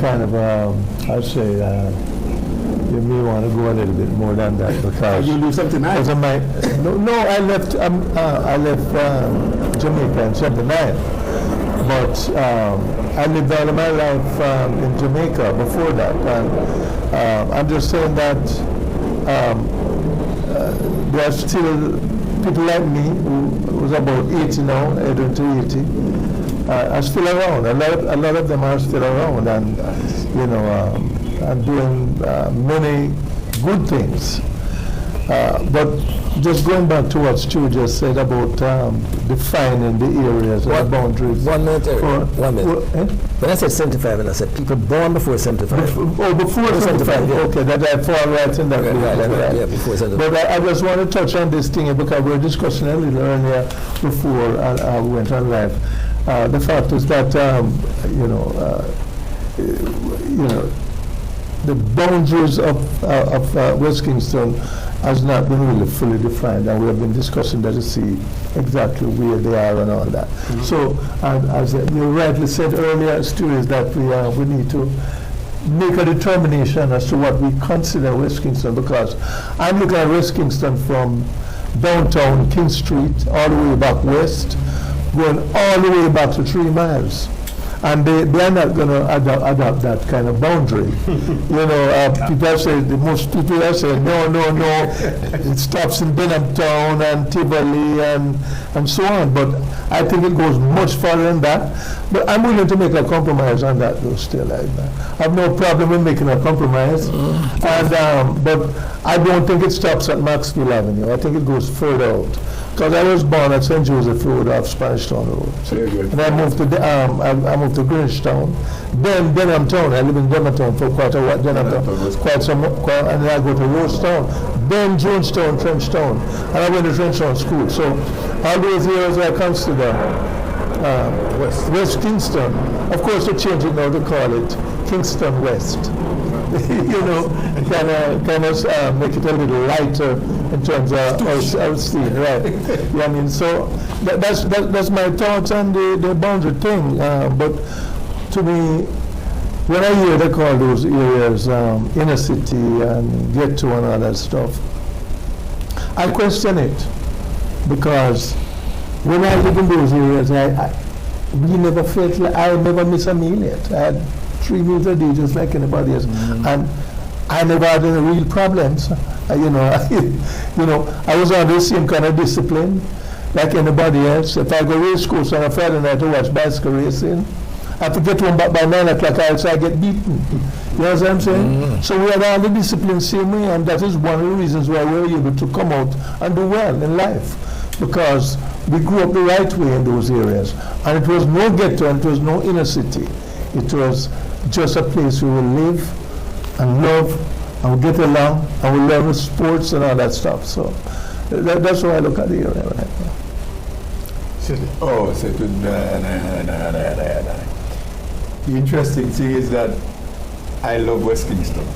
kind of, I'd say, you may want to go a little bit more than that because you do something nice. No, I left Jamaica in '79, but I lived all of my life in Jamaica before that. And I'm just saying that there are still people like me who was about 80 now, 80 to 80. Are still around. A lot of them are still around, and and doing many good things. But just going back to what Stu just said about defining the areas and the boundaries. 1 minute, Eric. 1 minute. When I said 75, and I said people born before 75. Before 75. Yeah. Okay, that I fall right in that. Right. Yeah, before 75. But I just want to touch on this thing because we were discussing a little earlier before we went on live. The fact is that the boundaries of West Kingston has not been really fully defined, and we have been discussing that to see exactly where they are and all that. Mm-hmm. So, as you rightly said earlier, Stu, is that we need to make a determination as to what we consider West Kingston, because I'm looking at West Kingston from downtown King Street all the way back west, going all the way back to 3 miles. And they're not going to adopt that kind of boundary. People say, most people are saying, no, it stops in Benhamtown and Tivoli and so on. But I think it goes much further than that. But I'm willing to make a compromise on that, though, still. I have no problem with making a compromise. And but I don't think it stops at Maxwell Avenue. I think it goes further out. Because I was born at St. Joseph Road off Spanish Town Road. And I moved to Greenwich Town. Then Benhamtown. I lived in Benhamtown for quite a while. And then I go to Rosetown. Then Jonestown, Trenchtown. And I went to Trenchtown School. So all those years I consider West Kingston. Of course, they changed it now to call it Kingston West. kind of make it a little lighter in terms of our scene, right? Yeah, I mean, so that's my thoughts on the boundary thing. But to me, when I hear they call those areas inner city and ghetto and all that stuff, I question it, because when I live in those areas, we never felt like I never miss a meal yet. I had 3 meals a day just like anybody else, and I never had any real problems. I was on the same kind of discipline like anybody else. If I go race course on a Friday night to watch bicycle racing, I have to get home back by 9 o'clock, else I get beaten. You know what I'm saying? So we had all the discipline same way, and that is one of the reasons why we were able to come out and do well in life, because we grew up the right way in those areas. And it was no ghetto, and it was no inner city. It was just a place we will live and love, and we get along, and we learn sports and all that stuff. So that's how I look at the area right now. The interesting thing is that I love West Kingston.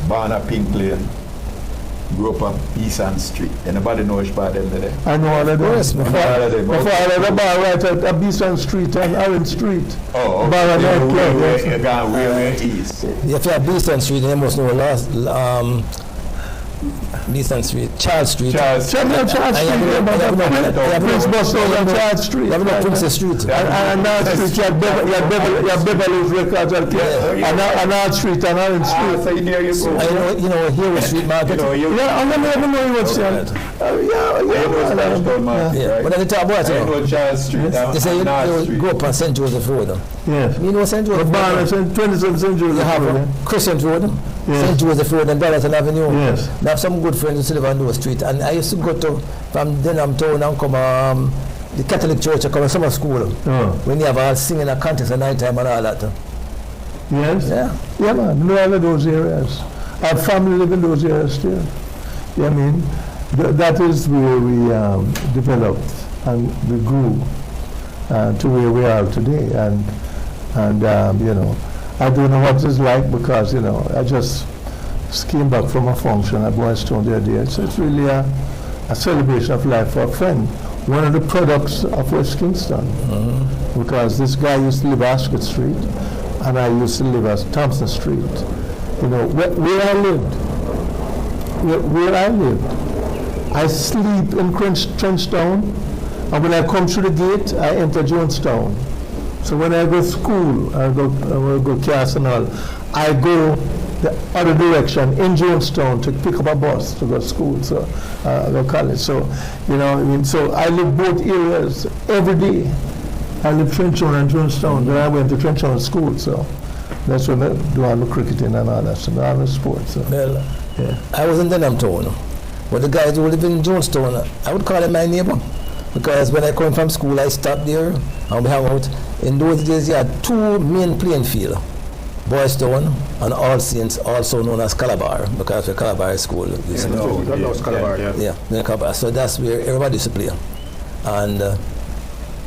Born at Pink Lane, grew up on Eastern Street. Anybody know which part of them there? I know all of them. Yes, before I had a bar right at Beeson Street and Orange Street. Oh, okay. Bar and nightclub, yes. You're gone way east. If you have Beeson Street, you must know Beeson Street, Charles Street. Charles Street. Prince Bus on Charles Street. You have no Princess Street. And North Street, you have Beverly's Records and North Street and Orange Street. So there you go. Here Street Market. I never know what's that. But at the top, what? I know Charles Street. They say you go up on St. Joseph Road. Yes. You know St. Joseph Road? 27 St. Joseph You have Crescent Road, St. Joseph Road, and Darlington Avenue. Yes. I have some good friends who live on those streets, and I used to go to from Denhamtown and come the Catholic Church, I come to summer school when you have all singing a contest at night time and all that. Yes. Yeah, man. No other those areas. Our family live in those areas still. I mean, that is where we developed and we grew to where we are today. And I don't know what it's like because I just came back from a function at Boystown the other day. So it's really a celebration of life for a friend. One of the products of West Kingston, because this guy used to live Ascot Street, and I used to live at Thompson Street. You know, where I lived, I sleep in Trenchtown, and when I come through the gate, I enter Jonestown. So when I go to school, I go Cass and all, I go the other direction in Jonestown to pick up a bus to go to school, so go college. So, you know, I mean, so I live both areas every day. I live Trenchtown and Jonestown. Then I went to Trenchtown school, so that's when I do all the cricketing and all that, so all the sports. So. Well, yeah. I was in Denham Town, but the guys who live in Jonestown, I would call them my neighbor, because when I come from school, I stopped there and we hang out. In those days, you had two main playing fields, Boys Town and All Saints, also known as Calabar, because the Calabar school. That was Calabar, yeah. Calabar. So that's where everybody used to play. And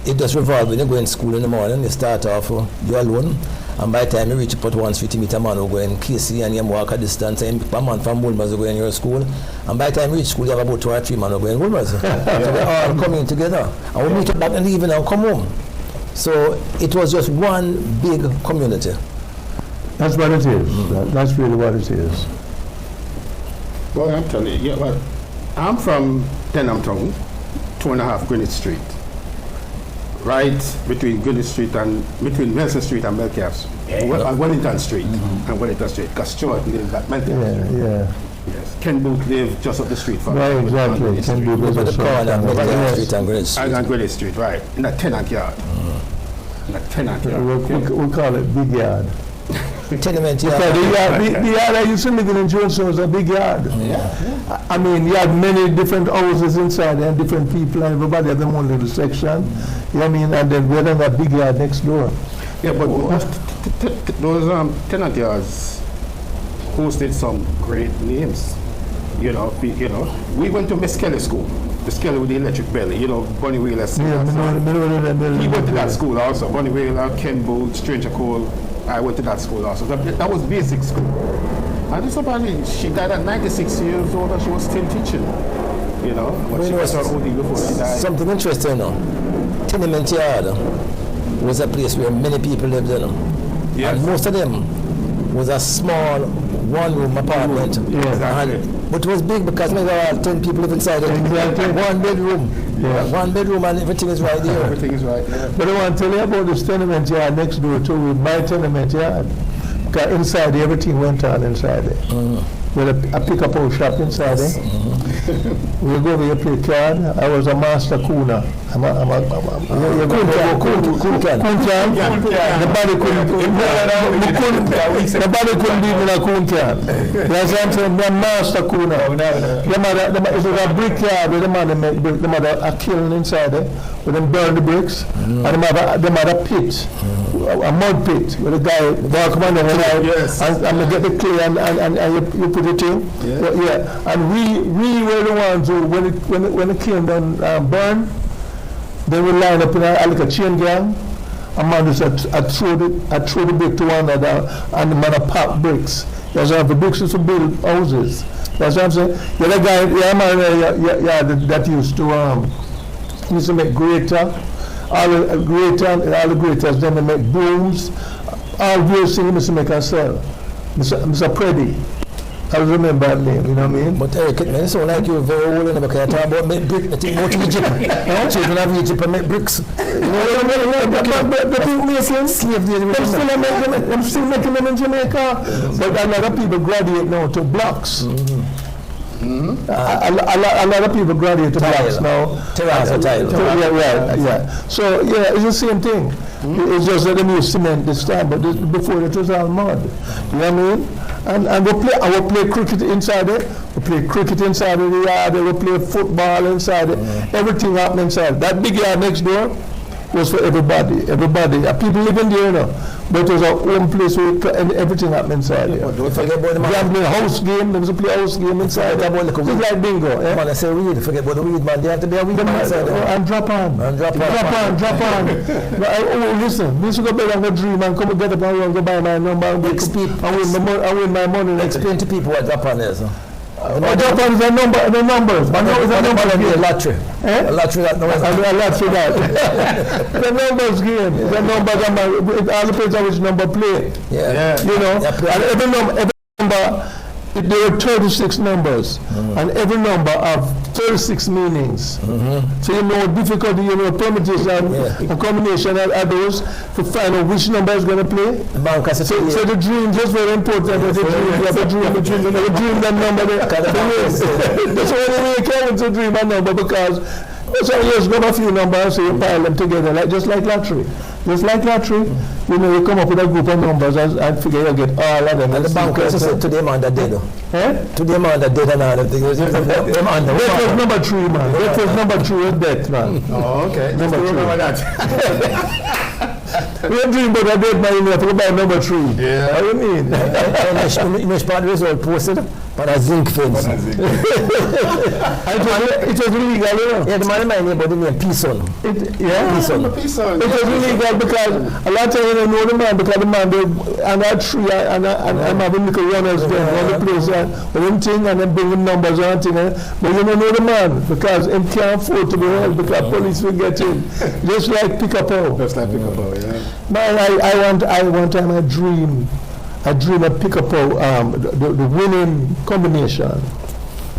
it just revolved. When you go in school in the morning, you start off, you're alone, and by the time you reach about 150 meter man who go in KC and you walk a distance, and a man from Woolmer's who go in your school, and by the time you reach school, you have about 2 or 3 men who go in Woolmer's. So they all coming together. And we meet up back in the evening and come home. So it was just one big community. That's what it is. That's really what it is. Well, I'm telling you, well, I'm from Tenant Town, 2.5 Greenwich Street. Right between Greenwich Street and between Nelson Street and Melcalf, Wellington Street and Wellington Street, because Stuart lived at Melcalf Street. Yeah. Yes. Ken Booth lived just up the street from Right, exactly. Ken Booth was a corner and Melcalf Street and Greenwich Street. And Greenwich Street, right. In that tenant yard. In that tenant yard. We call it Big Yard. Tenement yard. Because the yard I used to live in Johnson was a big yard. Yeah. I mean, you had many different houses inside and different people, and everybody had their own little section. You know what I mean? And then we had that big yard next door. Yeah, but those tenant yards hosted some great names. You know, we went to Miss Kelly School. Miss Kelly with the electric belly, you know, Bunny Wheeler. He went to that school also. Bunny Wheeler, Ken Booth, Stranger Cole. I went to that school also. That was basic school. And this somebody, she died at 96 years old and she was still teaching. You know, but she was her OD before she died. Something interesting now. Tenement yard was a place where many people lived in. Yes. And most of them was a small one-room apartment. Exactly. But it was big because maybe 10 people live inside it. Exactly. One bedroom. Yeah. One bedroom and everything is right there. Everything is right there. But I want to tell you about this tenement yard next door too, with my tenement yard. Because inside everything went on inside it. With a pick-up old shop inside it. We go over here play card. I was a master cooner. Coon can. Nobody couldn't beat me in a coon can. That's what I'm saying. I'm a master cooner. It was a brickyard where the man a kiln inside it, where them burn the bricks, and them had a pit, a mud pit, where the guy walk on the and get the clay and you put it in. Yeah. And we were the ones who, when the kiln done burn, they would line up in like a chain gang. A man just I throw the brick to one another, and the man pop bricks. That's how the bricks used to build houses. That's what I'm saying. The other guy, that used to make grater, all the graters, then they make brooms. All those things used to make and sell. Mr. Preddy. I remember that name, you know what I mean? But Eric, it sound like you're very old enough because I talk about make brick, I think about Egypt. Children of Egypt and make bricks. You know what I mean? The people making slaves, I'm still making them in Jamaica. But a lot of people graduate now to blocks. A lot of people graduate to blocks now. Terrace or tile. Yeah. So, it's the same thing. It's just that they use cement this time, but before it was all mud. You know what I mean? And we play cricket inside it. We play cricket inside of the yard. We play football inside it. Everything happened inside. That big yard next door was for everybody. People living there, you know. But it was a home place where everything happened inside there. Don't forget about the man. Gambling house game. There was a play house game inside there. It's like bingo. Man, I say weed. Forget about the weed, man. They have to be a weed man inside there. And drop on. Drop on. Listen, this will go better and go dream and come and get up and go buy my number and win my money. Explain to people what drop on is. Japan is a number, the numbers. But now it's a numbers game. A lottery. Eh? A lottery that no one. A lottery that. The numbers game. The numbers, it all depends on which number play. Yeah. You know, Yeah, play. and every number, there are 36 numbers, and every number have 36 meanings. So you know difficulty, you know permutation and combination are those to find out which number is going to play. So the dream is very important. The dream, you have a dream, the dream that number. That's why we can't to dream a number, because so you just grab a few numbers, so you pile them together, just like lottery. Just like lottery, you know, you come up with a group of numbers and figure you'll get all of them. And the bankers said to them on that day, though. Eh? To them on that day, and all the things. That was number 3, man. That was number 3 with death, man. Oh, okay. Number Just 3. remember that. We don't dream about a dead man, you have to go by number 3. Yeah. What do you mean? Which part result posted on a zinc fence. It was illegal, you know. Yeah, the man in my neighbor, the name Peason. Peason. It was illegal because a lot of you don't know the man, because the man, and that tree, and I'm having little runners there, on the place, and one thing, and then bringing numbers and thing, but you don't know the man, because he can't afford to be held, because police will get in. Just like pick-up-o. Just like pick-up-o, yeah. Man, I one time I dream a pick-up-o, the winning combination,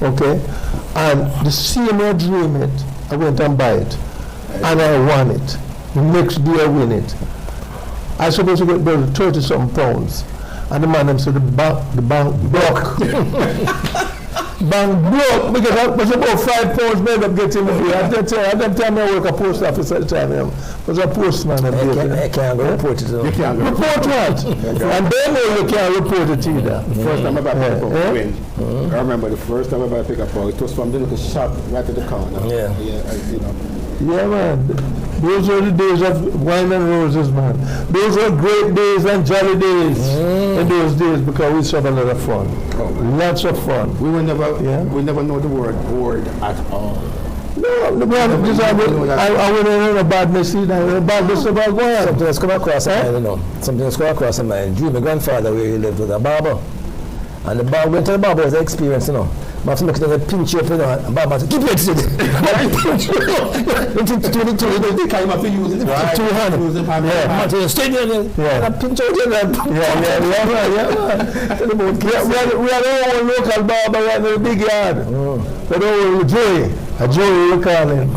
okay? And the same I dream it, I went and buy it, and I won it. The next day I win it. I supposed to get those 30-something pounds, and the man said the bank broke. Bank broke because I was about £5 made up getting the bill. At that time I work a post office at the time. I was a postman. I can't go report it. You can't go. Report what? And they know you can't report it either. The first time I bought pick-up-o win. I remember the first time I bought pick-up-o, it was from the little shop right at the corner. Yeah. You know. Yeah, man. Those were the days of wine and roses, man. Those were great days and jolly days in those days, because we used to have a lot of fun. Lots of fun. We never know the word bored at all. No, the man, just I went in a badness, a badness about going. Something that's come across my mind, you know. Something that's come across my mind. Dreamy, my grandfather, where he lived, was a barber. And the barber, went to the barber was an experience, you know. I have to look at the pinch up, you know, and Baba said, keep it, Sid. Pinch you. They came up to use it. Two hands. Yeah. Stay there. Yeah. And pinch out there. Yeah. We had our own local barber right in the big yard. But Joey, we call him.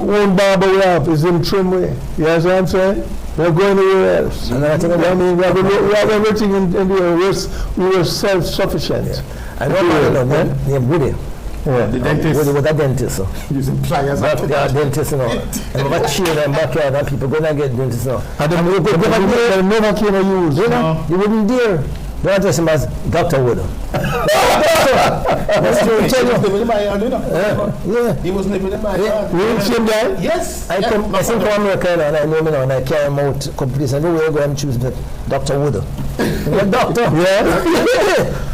One barber we have is in Trimway. You know what I'm saying? We're going anywhere else. And I think we have everything in the we were self-sufficient. Yeah. I know named Woody. Yeah. The dentist. Woody was a dentist. So. Using pliers. Yeah, dentist, you know. And my chair and backyard, and people going to get dentists, you know. And then never came to use. You know, you wouldn't dare. Don't address him as Dr. Wood. That's true. He was living in my yard, you know. Yeah. He was living in my yard. You didn't see him there? Yes. I come to America and I know me now, and I carry him out complete. And everywhere I go and choose Dr. Wood. Doctor. Yeah.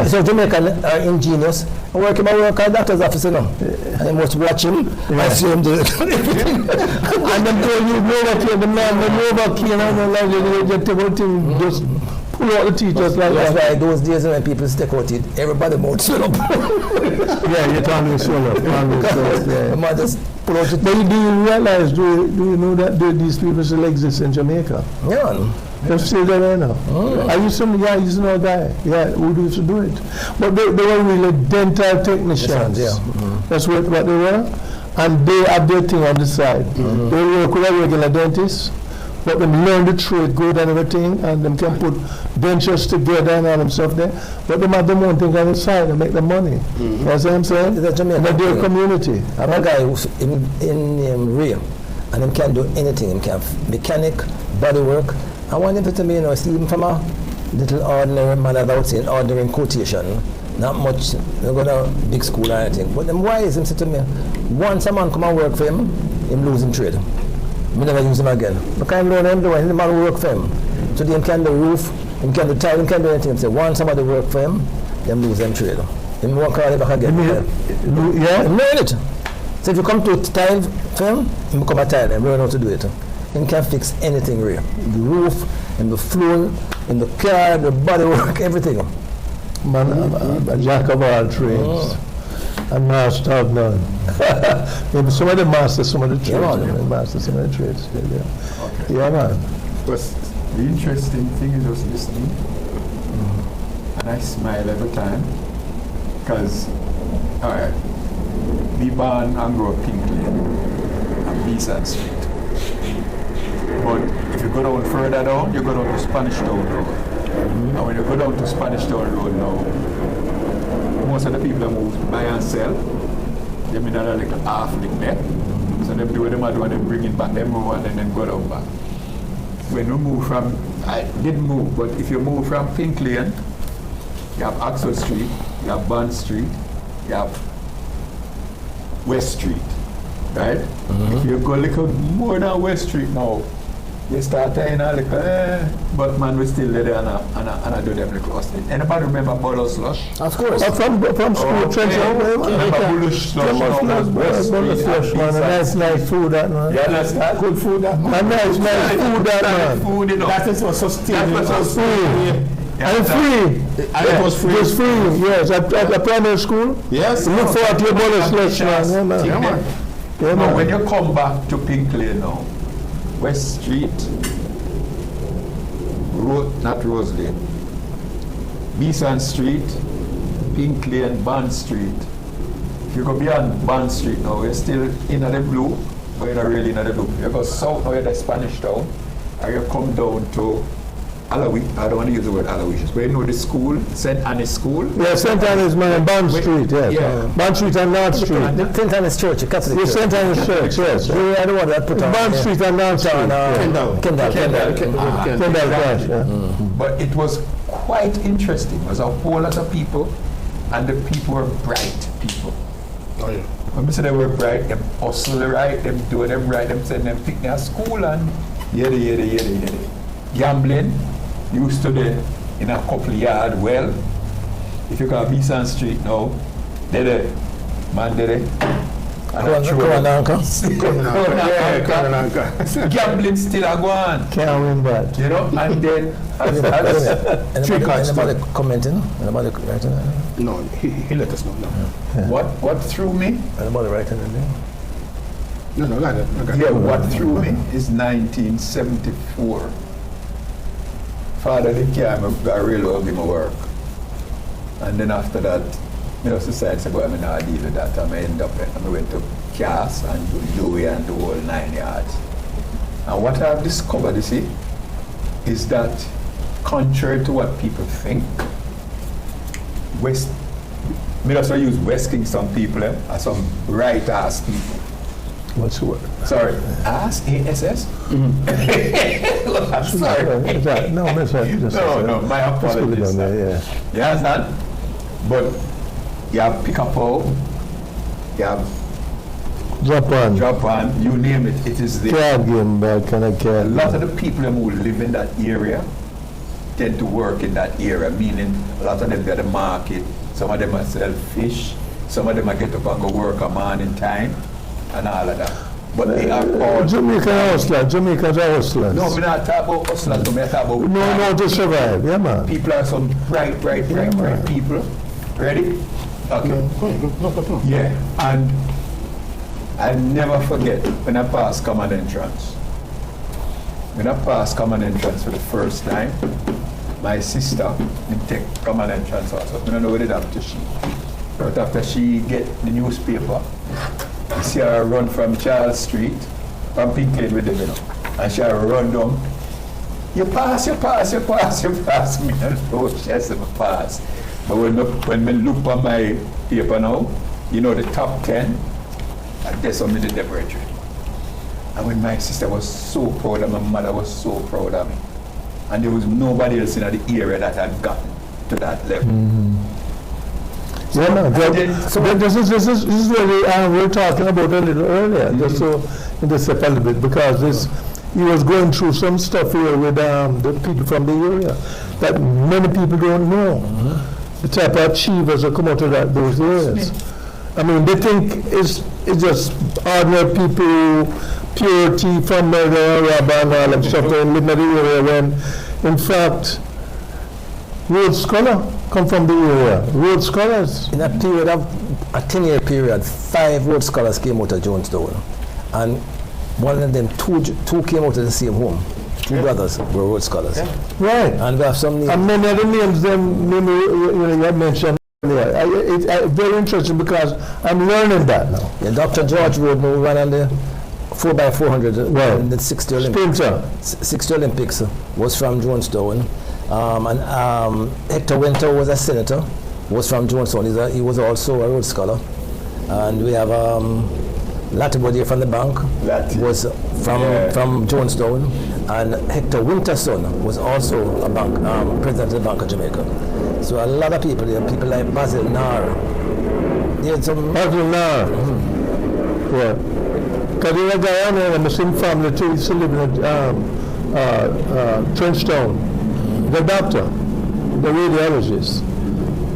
So Jamaican are ingenious. I work in my work at doctor's office, you know. And I must watch him and see him do it. And then you Novocaine, the man, the Novocaine, and the thing just pull out the teeth just like that. That's why those days when people stick out it, everybody mouth swell up. Yeah, you're talking swell up. The man just pull out it. But do you realize, do you know that these people still exist in Jamaica? Yeah. They're still there now. I used to know a guy, who used to do it. But they were really dental technicians. Yeah. That's what they were. And they have their thing on the side. They work with a regular dentist, but them learn the trade good and everything, and them can put dentures together and all them stuff there. But them have them one thing on the side and make the money. You know what I'm saying? It's a Jamaican and their community. I have a guy who's in Rio, and him can do anything. Him can mechanic, body work. I want him to tell me, see him from a little ordinary man, as I would say, an ordinary in quotation, not much, not go to big school or anything. But then why is him say to me, once a man come and work for him lose him trade. We never use him again. Because him learn him do the man work for him. So him can do roof, him can do tile, him can do anything. So once somebody work for him lose them trade. Him work all back again. Yeah? Him learn it. So if you come to tile for him become a tile and learn how to do it. Him can fix anything real. The roof, and the floor, and the car, the bodywork, everything. Man, a jack of all trades. And master of none. Maybe some of the masters, some of the trades. Yeah, man. Maybe master, some of the trades. Yeah, Okay. yeah man. But the interesting thing is just listening, and I smile every time, because, all right, me born and grew up Kinkley and Beeson Street. But if you go down further down, you go down to Spanish Town Road. And when you go down to Spanish Town Road now, most of the people that move buy and sell, they mean that like half lick there. So they do what they do and they bring it back, they move and then go down back. When you move from, I didn't move, but if you move from Pink Lane, you have Oxford Street, you have Bond Street, you have West Street, right? If you go a little more than West Street now, you start tying a little, but man, we still there and I do them little hustling. Anybody remember Bolo Slush? Of course. From school, Trench, Remember Bullish Slush? Bolo Slush, man. A nice food, that man. You understand? Good food, that man. A nice food, that man. Food, you know. That is what sustained. That was Free. And free. And it was free. It was free, yes. At the primary school. Yes. Look forward to your Bolo Slush, man. Yeah, man. Yeah, man. Yeah, Now, when man. you come back to Pink Lane now, West Street, not Rose Lane, Beeson Street, Pink Lane, Bond Street. If you go beyond Bond Street now, you're still in the blue, but you're not really in the blue. You go south now, you're the Spanish Town, and you come down to Aloysius. I don't want to use the word Aloysius, but you know the school, St. Anne's School. Yeah, St. Anne's, man, Bond Street, yes. Yeah. Bond Street and North Street. The St. Anne's Church, a Catholic Yes, church. St. Anne's Church, yes. We are the one that put on Bond Street and North Street. Kendall. Kendall Crash, yeah. But it was quite interesting. There was a whole lot of people, and the people were bright people. Oh, yeah. When we say they were bright, them hustle right, them do them right, them send them pick their school and yada. Gambling used to be in a couple yard well. If you go to Beeson Street now, they're man there. Gambling still a go on. Can't win that. You know, and then Anybody commenting? Anybody writing? No, he let us know. No, what threw me? Anybody writing anything? no, I got it. Yeah, what threw me is 1974. Father, they came, I really love him work. And then after that, you know, society said, well, I'm not deal with that. I end up, I went to Cass and to Dewey and the whole 9 yards. And what I've discovered, you see, is that contrary to what people think, me also use West Kingston people as some right-ass people. What's the word? Sorry, ass, A-S-S? I'm sorry. No, that's right. No, my apologies. Yeah. You understand? But you have pick up all, you have drop on, you name it, it is there. Card game, but kind of A card. lot of the people who live in that area tend to work in that area, meaning a lot of them get the market, some of them are sell fish, some of them are get up and go work a morning time, and all of that. But they are all... Jamaican hustlers. No, we're not talking about hustlers, but we're talking about... No, to survive, yeah, man. People are some bright people. Ready? Okay. No. Yeah, and I'll never forget when I passed common entrance. When I passed common entrance for the first time, my sister did take common entrance also. I don't know what it after she. But after she get the newspaper, you see her run from Charles Street, from Pink Lane with them, you know. And she run down. You pass. Me, and oh, she has to pass. But when we look on my paper now, you know the top 10, and there's some in the laboratory. And when my sister was so proud of me, my mother was so proud of me. And there was nobody else in the area that had gotten to that level. Yeah, man. This is what we were talking about a little earlier, just so intercept a little bit, because he was going through some stuff here with the people from the area that many people don't know. The type of achievers that come out of those areas. I mean, they think it's just ordinary people, purity from the area, and all that stuff, and living in the area, when in fact, Rhodes Scholar come from the area. Rhodes Scholars. In a period of a 10-year period, 5 Rhodes Scholars came out of Jonestown, and one of them, two came out of the same home. 2 brothers were Rhodes Scholars. Right. And we have some names. And many of the names you had mentioned earlier. It's very interesting because I'm learning that now. Yeah, Dr. George Road, who ran on the 4x400 in the 60 Olympics. 60 Olympics was from Jonestown. And Hector Winter was a senator, was from Jonestown. He was also a Rhodes Scholar. And we have Latibody from the bank, was from Jonestown. And Hector Winter's son was also a bank, president of the Bank of Jamaica. So a lot of people there, people like Basil Nar. Basil Nar. Yeah. Because there was a guy on there in the same family too. He used to live in Trenchtown. The doctor, the radiologist.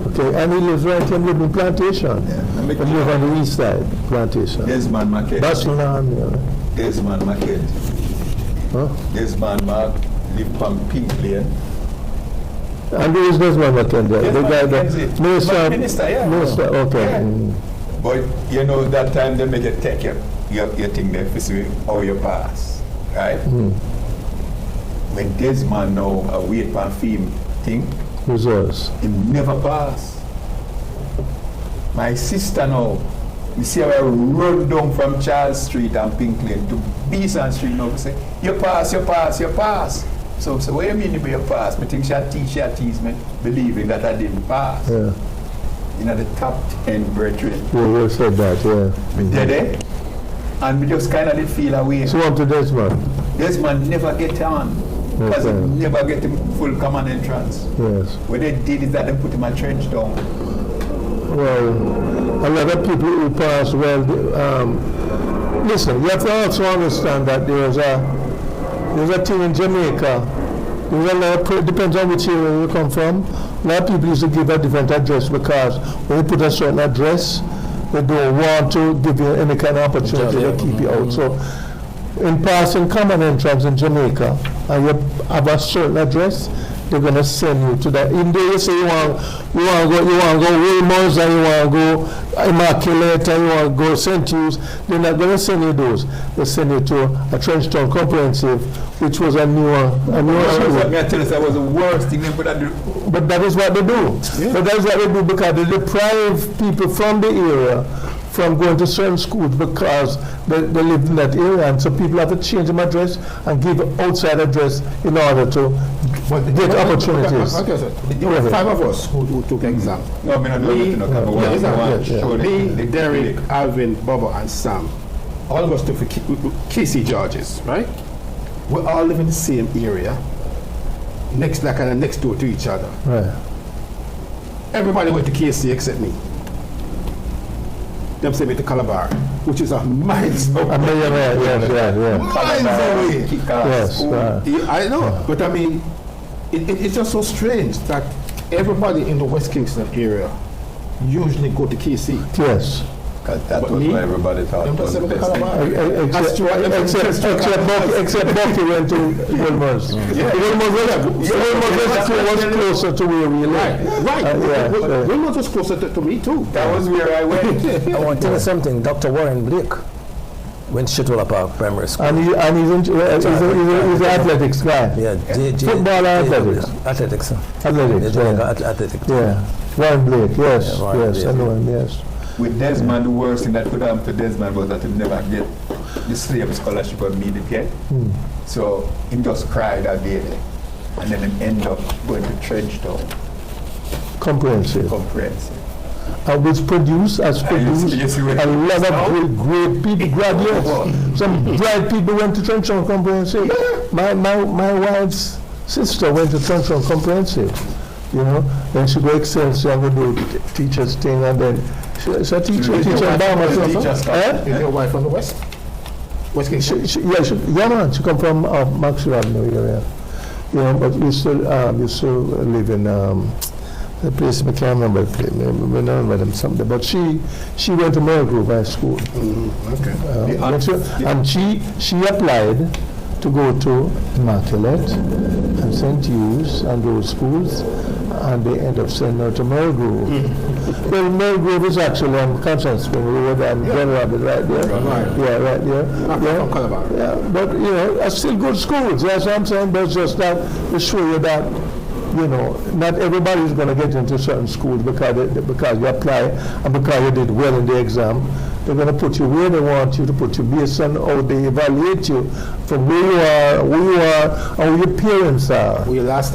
Okay, and he lives right here in Plantation. Yeah. He lives on the east side, Plantation. Desmond McKenzie. Basil Nar. Desmond McKenzie. Huh? Desmond Mark lived on Pink Lane. And there is Desmond McKenzie. The guy that Minister, yeah. Minister, okay. Yeah. Mm. But you know that time they make you take your thing there to see how you pass, right? Mm. When Desmond now a wait for film thing, Results. he never pass. My sister now, you see how I run down from Charles Street and Pink Lane to Beeson Street now, say, you pass, you pass, you pass. So what do you mean you pass? I think she tease me, believing that I didn't pass. Yeah. You know, the top 10 brethren. You said that, yeah. We did it. And we just kind of did feel away. So on to Desmond. Desmond never get on. Because Okay. he never get him full common entrance. Yes. What they did is that they put him a trench down. Well, a lot of people who pass, listen, you have to also understand that there's a thing in Jamaica. There's a lot of, depends on which area you come from. A lot of people used to give a different address because when you put a certain address, they don't want to give you any kind of opportunity to keep you out. So in passing common entrance in Jamaica, and you have a certain address, they're going to send you to that. In there you say you want to go Wilmers, and you want to go Immaculate, and you want to go St. Hugh's. They're not going to send you those. They send you to a Trenchtown Comprehensive, which was a newer school. I tell you, that was the worst thing they could do. But that is what they do. Yeah. But that is what they do because they deprive people from the area from going to certain schools because they live in that area, and so people have to change their address and give outside address in order to get opportunities. Okay, sir. There were 5 of us who took exam. No, I mean, I don't Me, Derek, Alvin, Bobo, and Sam. All of us took Casey Georges, right? We all live in the same area, next door to each other. Right. Everybody went to KC except me. Them sent me to Calabar, which is a miles away. Miles away. Yes. I know, but I mean, it's just so strange that everybody in the West Kingston area usually go to KC. Yes. Because that was what everybody thought was the best thing. Except Bucky went to Wilmers. Wilmers was closer to where we live. Right. Wilmers was closer to me too. That was where I went. I want to tell you something. Dr. Warren Blake went to Chitola Park Primary School. And he's an athletics guy. Yeah, Football or athletics? Athletics. Athletics. Yeah. Warren Blake, yes. Yes, I know him, yes. With Desmond, the worst thing that could happen to Desmond was that he never get the slave scholarship or meet it yet. So he just cried that day. And then he ended up going to Trenchtown. Comprehensive. Which produced a lot of great people, graduates. Some bright people went to Trenchtown Comprehensive. My wife's sister went to Trenchtown Comprehensive. You know, then she go Excelsior and go do teacher's thing, and then she's a teacher in Bama. Is your wife from the West? West Kingston? Yeah, man. She come from Maxwell Avenue area. You know, but you still live in the place. I can't remember the place. I remember them something. But she went to Melgrove High School. Okay. And she applied to go to Immaculate and St. Hugh's and those schools, and they end up sending her to Melgrove. Well, Melgrove is actually on Conscience Spring Road and Grand Rapids right there. Yeah, right there. Yeah, but it's still good schools. That's what I'm saying. But it's just that to show you that not everybody is going to get into certain schools because you apply and because you did well in the exam. They're going to put you where they want you to put you based on how they evaluate you from where you are, who you are, and who your parents are. What you last?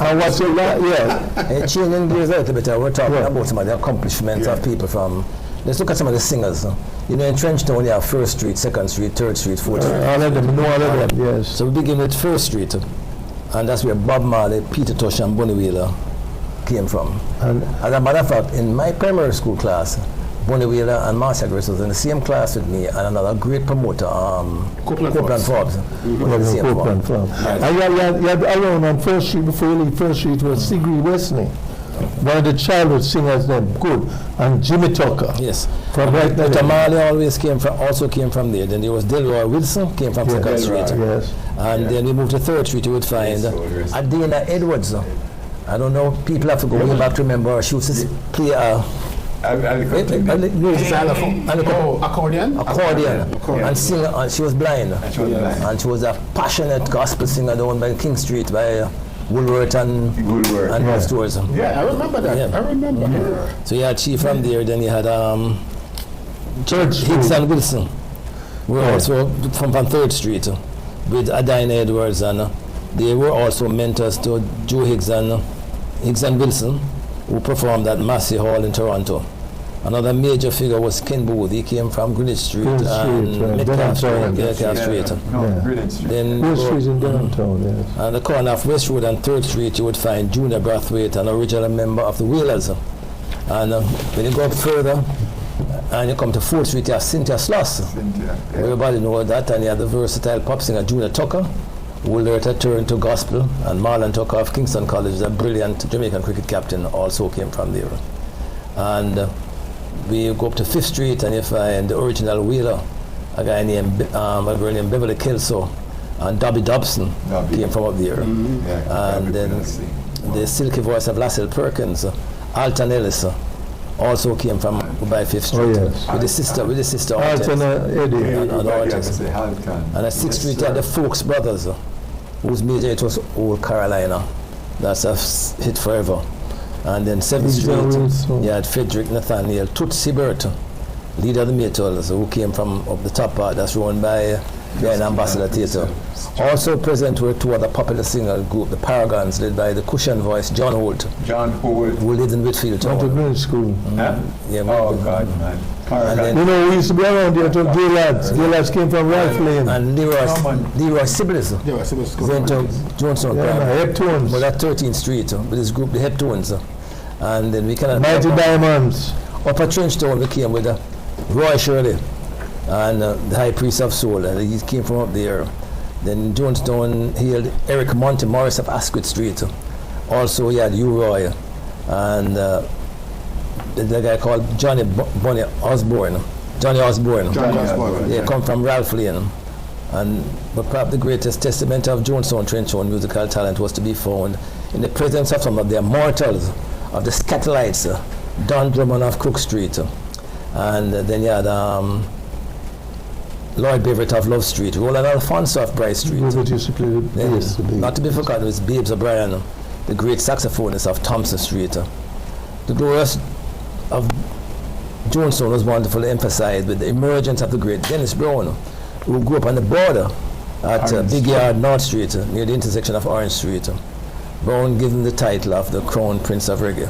And what's your last? Yeah. Changing gears a little bit, we're talking about some of the accomplishments of people from. Let's look at some of the singers. In Trenchtown, you have 1st Street, 2nd Street, 3rd Street, 4th Street. All of them, yes. So we begin with 1st Street, and that's where Bob Marley, Peter Tosh, and Bunny Wheeler came from. And as a matter of fact, in my primary school class, Bunny Wheeler and Marcia Grace was in the same class with me, and another great promoter, Copeland Forbes. Copeland Forbes. And you had around on 1st Street, before you leave 1st Street, was Sigrid Wesley. One of the childhood singers named Good, and Jimmy Tucker. Yes. From right there. Peter Marley also came from there. Then there was Delroy Wilson, came from 2nd Street. Yes. And then we moved to 3rd Street, you would find Adina Edwards. I don't know, people have to go way back to remember. She used to play accordion. And sing, and she was blind. And she was a passionate gospel singer down by King Street by Woolworth and stores. Yeah, I remember that. Yeah. I remember her. So you had she from there, then you had Higgs and Wilson. We were also from 3rd Street with Adina Edwards, and they were also mentors to Joe Higgs and Wilson, who performed at Massey Hall in Toronto. Another major figure was Ken Booth. He came from Greenwich Street and Metcalf Street. Greenwich Street. Then West Street in downtown, yes. On the corner of West Road and 3rd Street, you would find Junior Brathwaite, an original member of the Whalers. And when you go up further, and you come to 4th Street, you have Cynthia Sloss. Everybody knows that. And you have the versatile pop singer Junior Tucker, who later turned to gospel, and Marlon Tucker of Kingston College, the brilliant Jamaican cricket captain, also came from there. And we go up to 5th Street and you find the original Wheeler, a girl named Beverly Kelso, and Dobby Dobson came from up there. And then the silky voice of Lassell Perkins, Alton Ellis, also came from by 5th Street with the sister Alton Eddie. And at 6th Street, you had the Folks Brothers, whose major hit was Old Carolina. That's a hit forever. And then 7th Street, you had Frederick Nathaniel Tootsie Burt, leader of the Maytals, who came from up the top part, that's run by an Ambassador Theatre. Also present were 2 other popular singer group, the Paragons, led by the cushion voice John Holt. Who lived in Whitfield. Went to grade school. Yeah, God, man. We used to be around here to Gay Lads. Gay Lads came from Ralph Lane. And Leroy Sibley's. Went to Johnson. Heptones. But at 13th Street with this group, the Heptones. And then we kind of... Mighty Diamonds. Up at Trenchtown, we came with Roy Shirley and the High Priest of Soul. And he came from up there. Then Jonestown hailed Eric Monty Morris of Asquith Street. Also, he had Hugh Roy and the guy called Johnny Osborne. He come from Ralph Lane. But perhaps the greatest testament of Jonestown Trenchtown musical talent was to be found in the presence of some of the immortals of the Scatolites, Don Drummond of Crook Street. And then you had Lloyd Beverett of Love Street, Roland Alfonso of Bright Street. Not to be forgotten was Babes O'Brien, the great saxophonist of Thompson Street. The glorious of Jonestown was wonderfully emphasized with the emergence of the great Dennis Brown, who grew up on the border at Big Yard North Street, near the intersection of Orange Street. Brown given the title of the Crown Prince of Reggae.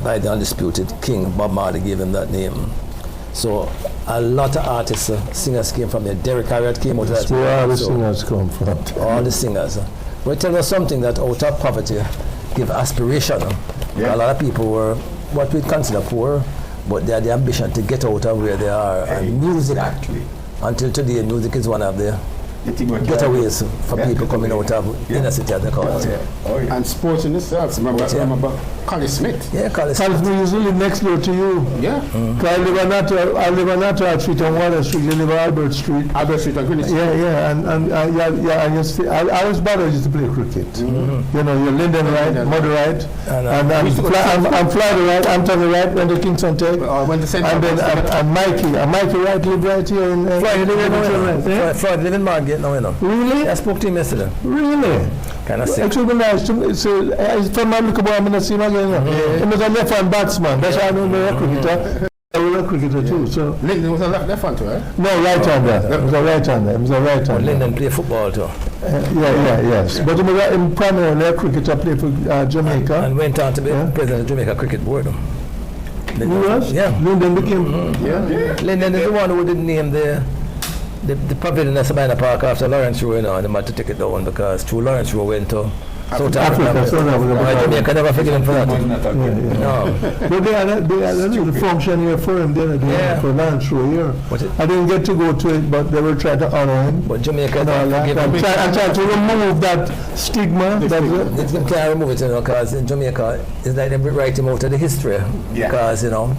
By the undisputed King, Bob Marley gave him that name. So a lot of artists, singers came from there. Derek Harriott came out of that. Where all the singers come from? All the singers. But tell us something that out of poverty give aspiration. A lot of people were what we'd consider poor, but they had the ambition to get out of where they are. And music, until today, music is one of the getaways for Yeah. people coming out of inner city, as they call it. Oh, yeah. And sports in itself. Remember Collie Smith? Yeah, Carlos. Salisbury is really next door to you. Yeah. 'Cause I live on Natal Street and Water Street. You live on Albert Street. Albert Street and Greenwich. Yeah, and I used to, I was bad. I used to play cricket. You know, you're Linden right, Muddy right, And, and I'm Florida right, Anthony right, went to Kingston Tech, When the center and then and Mikey right live right here in Floyd live in right. Yeah? Floyd live in Margate now, you know. Really? I spoke to him yesterday. Really? Kind of sick. It would be nice to it's from America, but I'm going to see him again. He was a left-hand batsman. That's why I know the cricketer. I was a cricketer too. So Linden was a left hand too, right? no, right-hander. It was a right-hander. It was a right-hander. Linden play football too. Yes. But he was in primarily a cricketer, played for Jamaica. And went on to be president of Jamaica Cricket Board. He was? Yeah. Linden became. Linden is the one who didn't name the pavilion at Sabina Park after Lawrence Rowe, you know, and they had to take it down because through Lawrence Rowe went to South Africa, South Africa. Jamaica never forget him for that. Yeah. No. But they had a little function here for him the other day, Yeah. for Lance Rowe here. What it- I didn't get to go to it, but they were trying to honor him. But Jamaica And all never that. forgive And him. try to remove that stigma. They can't remove it, you know, because in Jamaica, it's like they write him out of the history. Yeah. Because, you know,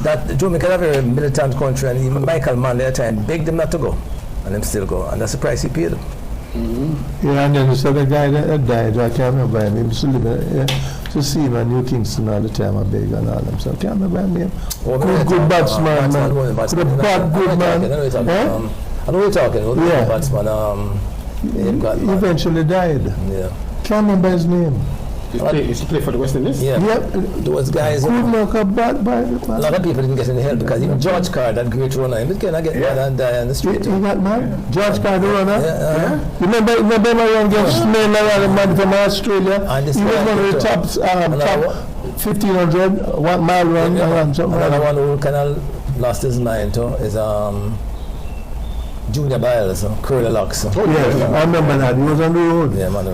that Jamaica is a very militant country, and even Michael Mann at the time begged them not to go, and them still go, and that's the price he paid. Yeah, and then this other guy that died, I can't remember him. He used to live to see him at New Kingston all the time, I beg and all them. So I can't remember him name. Good batsman, man. Good bad, good man. I know you're talking. Eh? I know you're talking. Yeah. Batsman. He eventually died. Yeah. Can't remember his name. Used to play for the West Indies? Yeah. Yep. Those guys. Good luck, a bad. A lot of people didn't get any help because even George Carr, that great runner, he cannot get mad and die on the He street. got mad? George Carr, the runner? Yeah. Remember my young girl, Smell around the man from Australia? And this He was guy one of the too. top 1,500 1 mile run around something like Another that. one who kind of lost his mind too is Junior Biles, Curly Locks. Yes, I remember that. He was on the road. Yeah, man.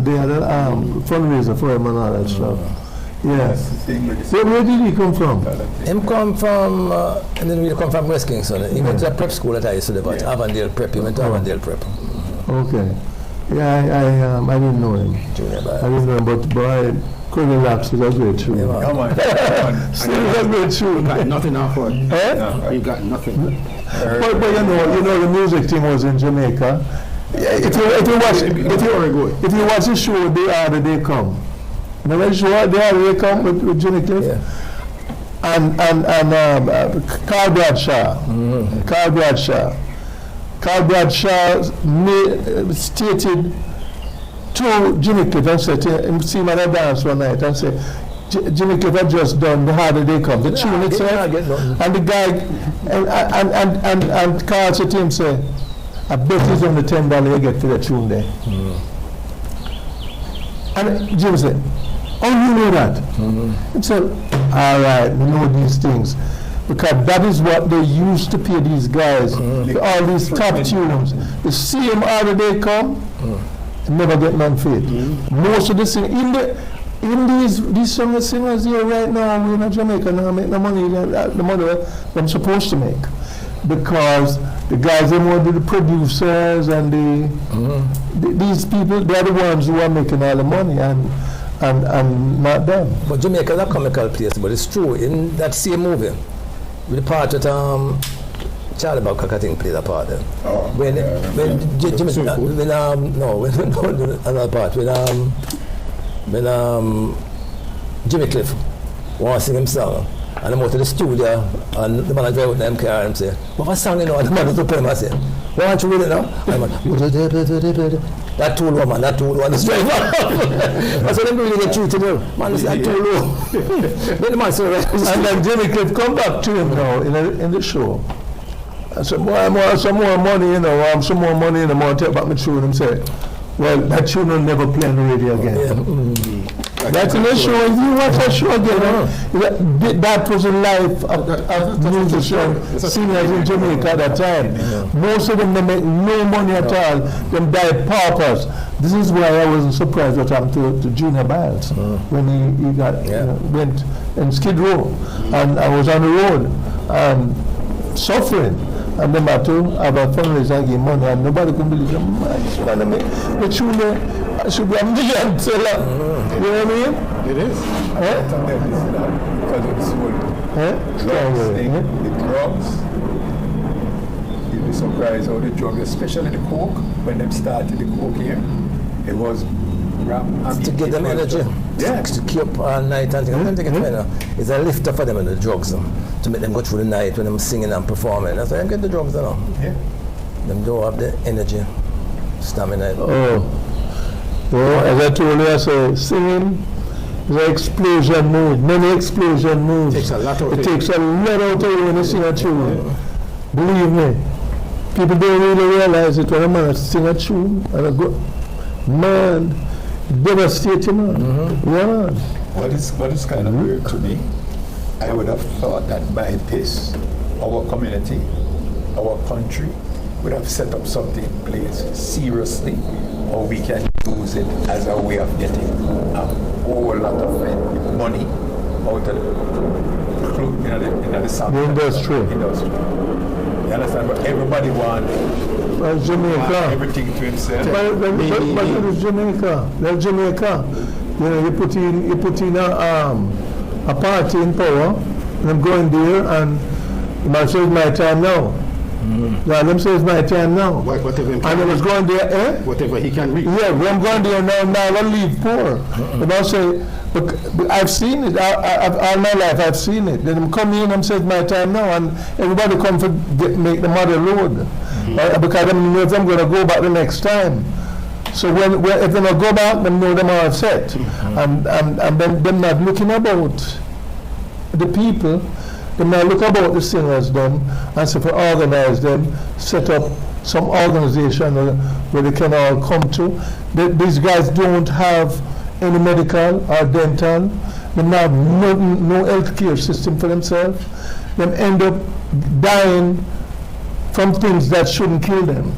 They had a fundraiser for him and all that stuff. Yes. Where did he come from? Him come from, and then we come from West Kingston. He went to a prep school that I used to live at, Avondale Prep. He went to Avondale Prep. Okay. Yeah, I didn't know him. Junior I Biles. didn't know him, but boy, Colonel Laps is a great shoe. Yeah, man. Come on. Still a great shoe. You got nothing off for it. Eh? You got nothing. But you know the music team was in Jamaica. Yeah, if you watch the show, The Harder They Come. Remember the show, The Harder They Come with Jimmy Cliff? Yeah. And Carl Bradshaw. Carl Bradshaw stated to Jimmy Cliff and said to him, see him at a dance one night and said, Jimmy Cliff had just done The Harder They Come, the tune itself. And the guy, and Carl said to him, say, I bet he's on the $10 you get for the tune there. And Jim said, oh, you know that? He said, all right, we know these things. Because that is what they used to pay these guys, for all these top tunes. The same Harder They Come, never get none for it. Most of the singers, in these singers here right now, we're in Jamaica now, make the money they're supposed to make. Because the guys, they want to be the producers and these people, they're the ones who are making all the money and not them. But Jamaica is a comical place, but it's true. In that same movie, with the part that Charlie Babcock, I think, played a part there. Oh, When Jimmy Cliff wants to sing him song, and I'm out to the studio, and the man drive with the MKR and say, what song you know? And the man is to play him, I say, why don't you read it now? And the man, that too low, man, that too low, and it's drive I said, I'm really get you to do. Man, it's that too low. Then the man said, And then Jimmy Cliff come back to him now in the show. I said, boy, I want some more money, you know, I want some more money, and I want to take back my tune. And say, well, that tune will never play on the radio again. That's in the show. If you watch that show again, that was a life of musicians, singers in Jamaica at that time. Most of them, they make no money at all. Them died paupers. This is why I wasn't surprised what happened to Junior Biles when he got went in Skid Row, and I was on the road suffering. and them had to have a fundraiser and give money, and nobody could believe them. Man, this man, I mean, the truly should be a million seller. You know what I mean? It is. Eh? Because of this whole drugs thing, the drugs. You'd be surprised how the drugs, especially the coke, when them started the coke here, it was To give them energy. Yeah. To keep all night and it's a lifter for them in the drugs, to make them go through the night when them singing and performing. That's why they get the drugs, Yeah. Them don't have the energy, stamina. Oh, as I told you, I say singing is an explosion mode, many explosion moves. Takes a lot out It of takes a lot out of you when you sing a tune. Believe me, people don't really realize it when a man sing a tune and a go, man, devastating, man. Yeah. What is kind of weird to me, I would have thought that by this, our community, our country, would have set up something in place seriously, or we can use it as a way of getting a whole lot of money out of the sound. The industry. You understand? But everybody wants Jamaica. everything to himself. But it is Jamaica. That's Jamaica. You know, you put in a party in power, and I'm going there, and the man says my time now. Yeah, them say it's my time now. Whatever And I was going there, whatever he can reach. Yeah, when I'm going there now I will leave poor. The man say, but I've seen it, all my life I've seen it. Then I'm coming in and say it's my time now, and everybody come to make the mother load. Because I know if I'm going to go back the next time. So when if they not go back, them know them are upset. And then them not looking about the people. They now look about the singers them and say for organize them, set up some organization where they can all come to. These guys don't have any medical or dental. They have no health care system for themselves. They end up dying from things that shouldn't kill them.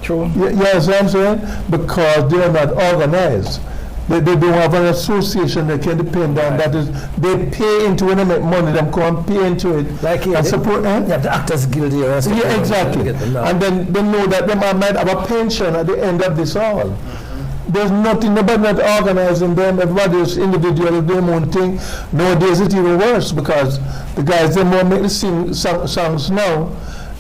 True. Yes, I'm saying? Because they are not organized. They don't have an association they can depend on. That is, they pay into when they make money, they come and pay into it. Like here, and support them. you have the Actors Guild here. And Yeah, exactly. And then they know that they might have a pension at the end of this all. There's nothing, nobody not organizing them, everybody is individual, doing their own thing. Nowadays it's even worse because the guys, they more make the songs now.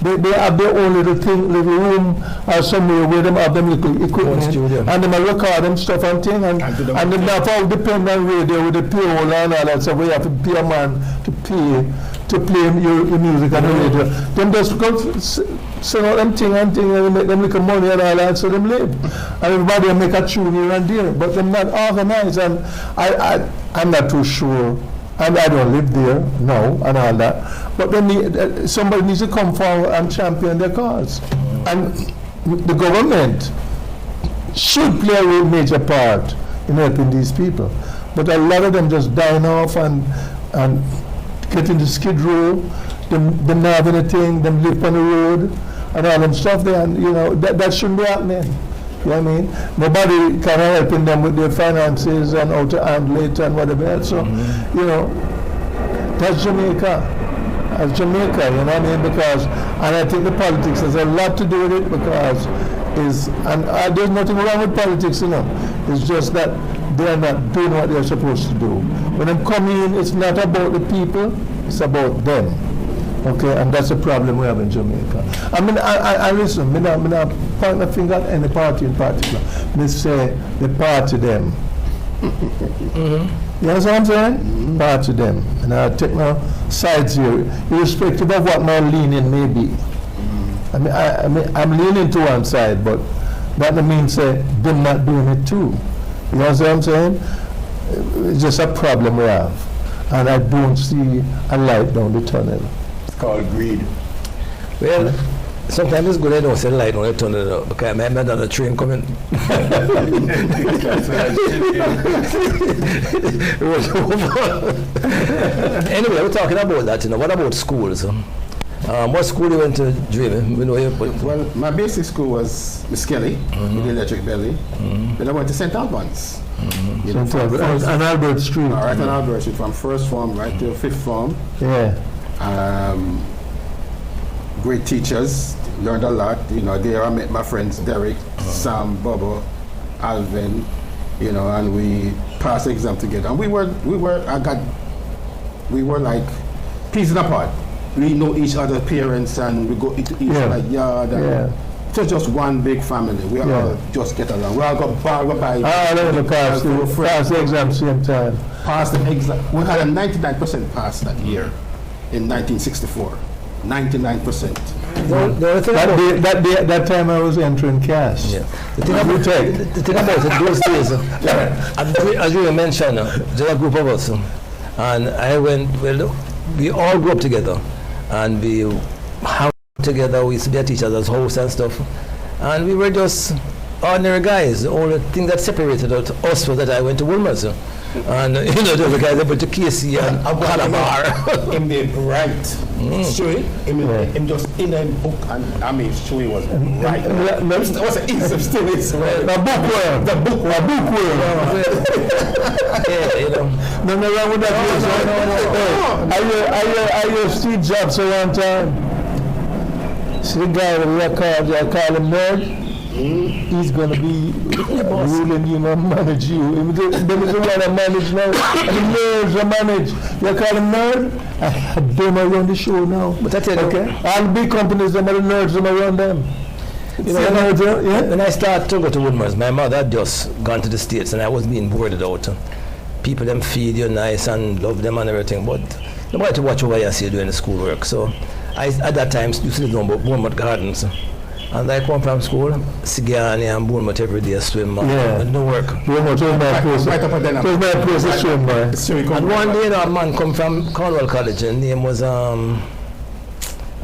They have their own little little room or somewhere where they have them little equipment and they might record them stuff and thing and they not all depend on radio with the payroll and all that, so we have to pay a man to play your music on the radio. Them just go send out them thing and make them little money and all that, so them live. And everybody will make a tune here and there, but they're not organized, and I'm not too sure. And I don't live there, no, and all that. But then somebody needs to come forward and champion their cause. And the government should play a major part in helping these people. But a lot of them just dying off and get into skid row, them not have anything, them live on the road, and all them stuff there, and you know, that shouldn't be happening. You know what I mean? Nobody can helping them with their finances and how to handle it and whatever else. So, you know, that's Jamaica. That's Jamaica, you know what I mean? Because, and I think the politics has a lot to do with it because there's nothing wrong with politics, you know. It's just that they're not doing what they're supposed to do. When they come in, it's not about the people, it's about them. Okay, and that's a problem we have in Jamaica. I mean, I listen, I point my finger at any party in particular. I say, the party them. You understand what I'm saying? Party them. And I take my sides here, irrespective of what my leaning may be. I mean, I'm leaning to one side, but that means them not doing it too. You know what I'm saying? It's just a problem we have. And I don't see a light down the tunnel. Called greed. Well, sometimes it's good I don't say light on the tunnel because I might have a train coming. Anyway, we're talking about that, you know. What about schools? What school you went to, Dreamy? Well, my basic school was Miss Kelly, with the electric belly. Then I went to St. Albans. You know, on Albert Street. Right on Albert Street, from first form right to fifth form. Yeah. great teachers, learned a lot. You know, there I met my friends Derek, Sam, Bubba, Alvin, you know, and we passed the exam together. And we were like peas in a pod. We know each other's parents and we go into each other's yard. And it was just one big family. We all just get along. We all got bargained by. I never passed the exam same time. Passed the exam. We had a 99% pass that year in 1964. 99%. That time I was entering cash. Yeah. The thing about it, those days, as you mentioned, there were a group of us, and we all grew up together, and we hung together. We used to be at each other's house and stuff, and we were just ordinary guys. The only thing that separated us was that I went to Woolmer's. And you know, the guys that went to Casey and Calabar. Him did right. Shui, him just in a book, and I mean, Shui was right. What's the ease of still is? The bookworm. Yeah, you know. No wrong with that. I used Steve Jobs at one time. See the guy with the call him nerd? He's going to be ruling you and manage you. There is a lot of manage now. The nerds are managed. You call them nerd? I don't know run the show now. But I tell you, okay. All the big companies, them are the nerds, them are run them. You know, when I started to go to Woodmer's, my mother had just gone to the States and I was being boarded out. People them feed you nice and love them and everything, but nobody to watch over you as you're doing the schoolwork. So I, at that time, used to live down Bournemouth Gardens. And I come from school, Sigani and Bournemouth every day, swim, and no work. Bournemouth was my place. Was my place to swim, boy. And one day, a man come from Cornwall College, and his name was, I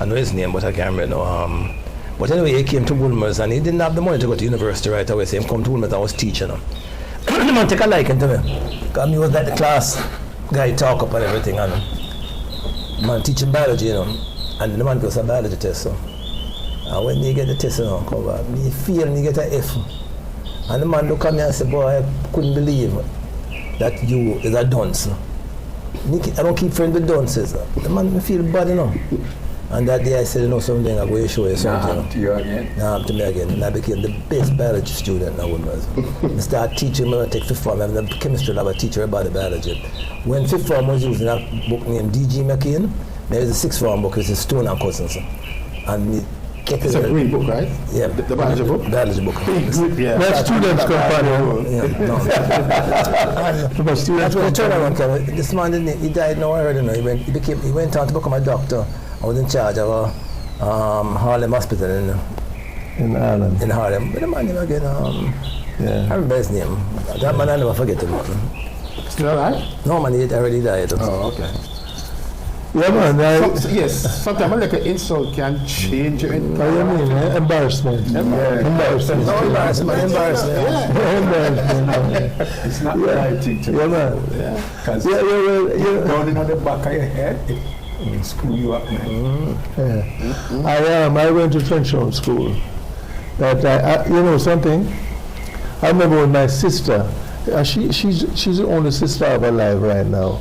know his name, but I can't remember now. But anyway, he came to Woolmer's, and he didn't have the money to go to university right away, so he come to Woolmer's, I was teaching him. The man take a liking to me, because he was like the class guy, talk up and everything, and the man teaching biology, you know, and the man goes a biology test, so. And when you get the test come back, me feel me get an F. And the man look at me and say, boy, I couldn't believe that you is a dunce. I don't keep friends with dunces. The man me feel bad, you know. And that day I said, you know something, I'm going to show you something. Nah, to you again? Nah, to me again. And I became the best biology student in Woodmer's. I started teaching when I take fifth form. I have a chemistry lab, I teach her about the biology. When fifth form was using a book named D.G. McCain, there is a sixth form book, it's Stone and Cousins. And it's a green book, right? Yeah. The biology book? Biology book. Yeah. That's students' company. Yeah, no. That's when I turned around, this man, he died now, I heard him. He went on to become a doctor. I was in charge of Harlem Hospital in Ireland. In Harlem. But the man name again, I remember his name. That man I never forget him. Still alive? No man, he already died. Oh, okay. Yeah, man. Yes, sometimes like an insult can change your entire. What do you mean? Embarrassment. Embarrassment. No, embarrassment. It's not the right thing to do. Yeah, man. Because down in the back of your head, it screw you up, man. I went to Trenchard School. But you know something? I remember when my sister, she's the only sister I have alive right now.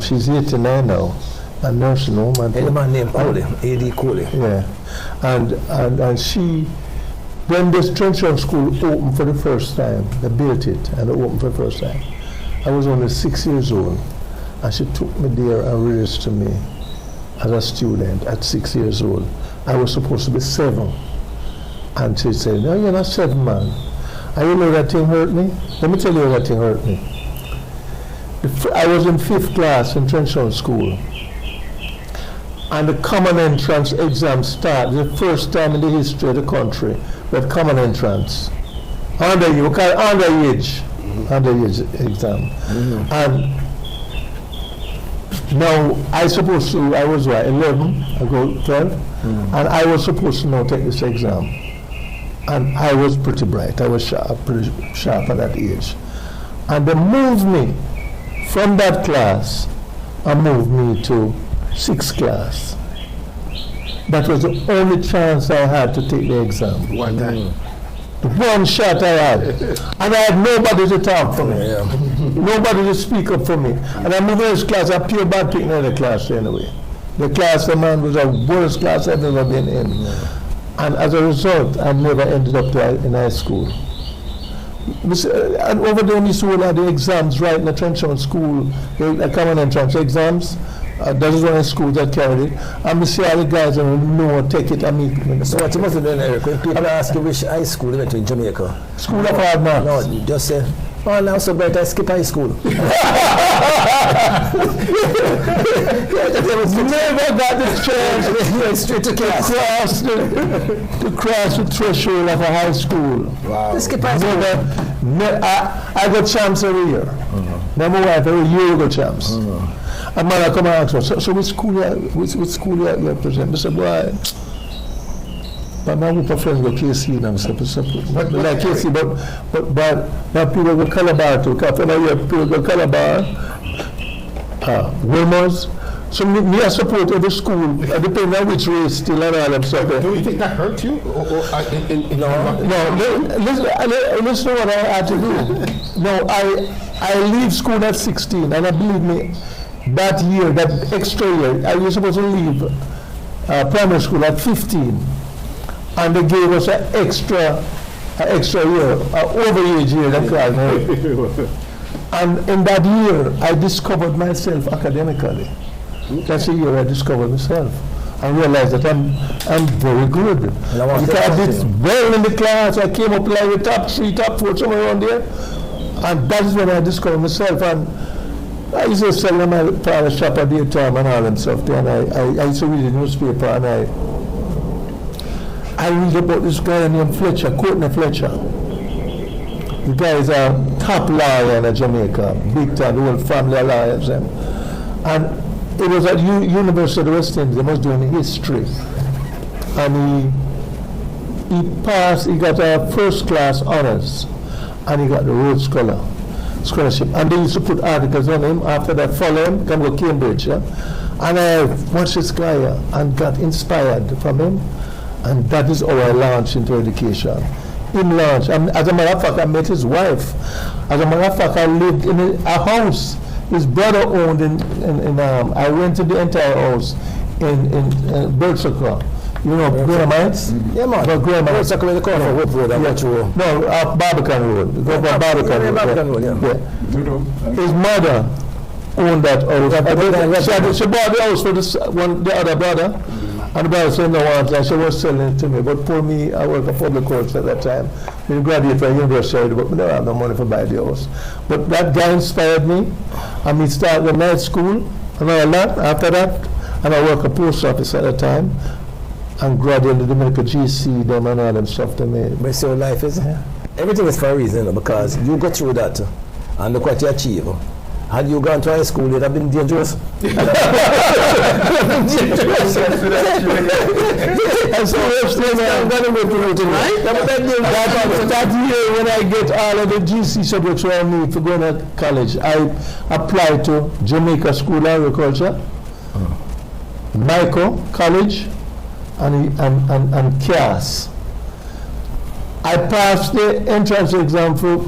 She's 89 now, a nursing home. And a man named Cooley, A.D. Cooley. Yeah, and she, when this Trenchard School opened for the first time, they built it and it opened for the first time. I was only 6 years old, and she took me there and raised to me as a student at 6 years old. I was supposed to be 7, and she said, "No, you're not 7, man." And you know that thing hurt me? Let me tell you how that thing hurt me. I was in 5th class in Trenchard School, and the common entrance exam started, the first time in the history of the country with common entrance. Underage exam. And now I was 11, I go 12, and I was supposed to now take this exam. And I was pretty bright, I was pretty sharp at that age. And they moved me from that class and moved me to 6th class. That was the only chance I had to take the exam. One time. One shot I had. And I had nobody to talk for me. Nobody to speak up for me. And I moved in this class, I pure bad picking in the class anyway. The class of man was the worst class I've ever been in. And as a result, I never ended up in high school. And over there, we used to hold the exams right in the Trenchard school, the common entrance exams. That is one of the schools that carried it. And we see all the guys and no, take it and meet. So what you must have done, Eric, when people ask you which high school you went to in Jamaica? School of Hard Knocks. No, you just say, oh, now so bright, I skip high school. Never got the chance. You went straight to class. To cross the threshold of a high school. Wow. To skip high school. I got champs every year. Number one, every year I got champs. And man, I come and ask me, so which school you represent? I said, boy, but my group of friends go KC and I'm like KC, but people go Calabar too. People go Calabar, Wilmers. So me I support every school, depending on which race still and all them stuff. Do you think that hurt you? No, listen to what I had to do. No, I leave school at 16, and I believe me, that year, that extra year, I was supposed to leave primary school at 15, and they gave us an extra year, overage year, that's right. And in that year, I discovered myself academically. That's the year I discovered myself. I realized that I'm very good. Because I did well in the class. I came up like the top 3, top 4, somewhere around there. And that's when I discovered myself. And I used to sell in my father's shop at daytime and all that stuff. And I used to read the newspaper, and I read about this guy named Fletcher, Courtney Fletcher. The guy is a top lawyer in Jamaica, big time, the whole family of lawyers. And it was at University of the West Indies. They was doing history, and he passed. He got a first class honors, and he got the Rhodes Scholarship. And they used to put articles on him. After that, follow him, come to Cambridge. Yeah? And I watched this guy and got inspired from him, and that is how I launched into education. In launch, and as a matter of fact, I met his wife. As a matter of fact, I lived in a house his brother owned I rented the entire house in Berkshire. You know, Grahamites? Yeah, man. Grahamites. Berkshire, the corner of Hope Road, No, Barbican Road. Go by Barbican Road. Yeah. His mother owned that house. She bought the house for the other brother. And the brother said no one, and she was selling it to me. But for me, I worked at public courts at that time. I graduated from university, but we don't have no money for buy the house. But that guy inspired me, and we started the night school and all that. After that, and I worked at post office at the time, and graduated the Dominican GC, them and all them stuff to me. But so life is, everything is for a reason, because you go through that, and look what you achieve. Had you gone to high school, it would have been dangerous. And so I'm going to go through it, right? That year when I get all of the GC subjects where I need to go to college, I applied to Jamaica School of Agriculture, Michael College, and CAS. I passed the entrance exam for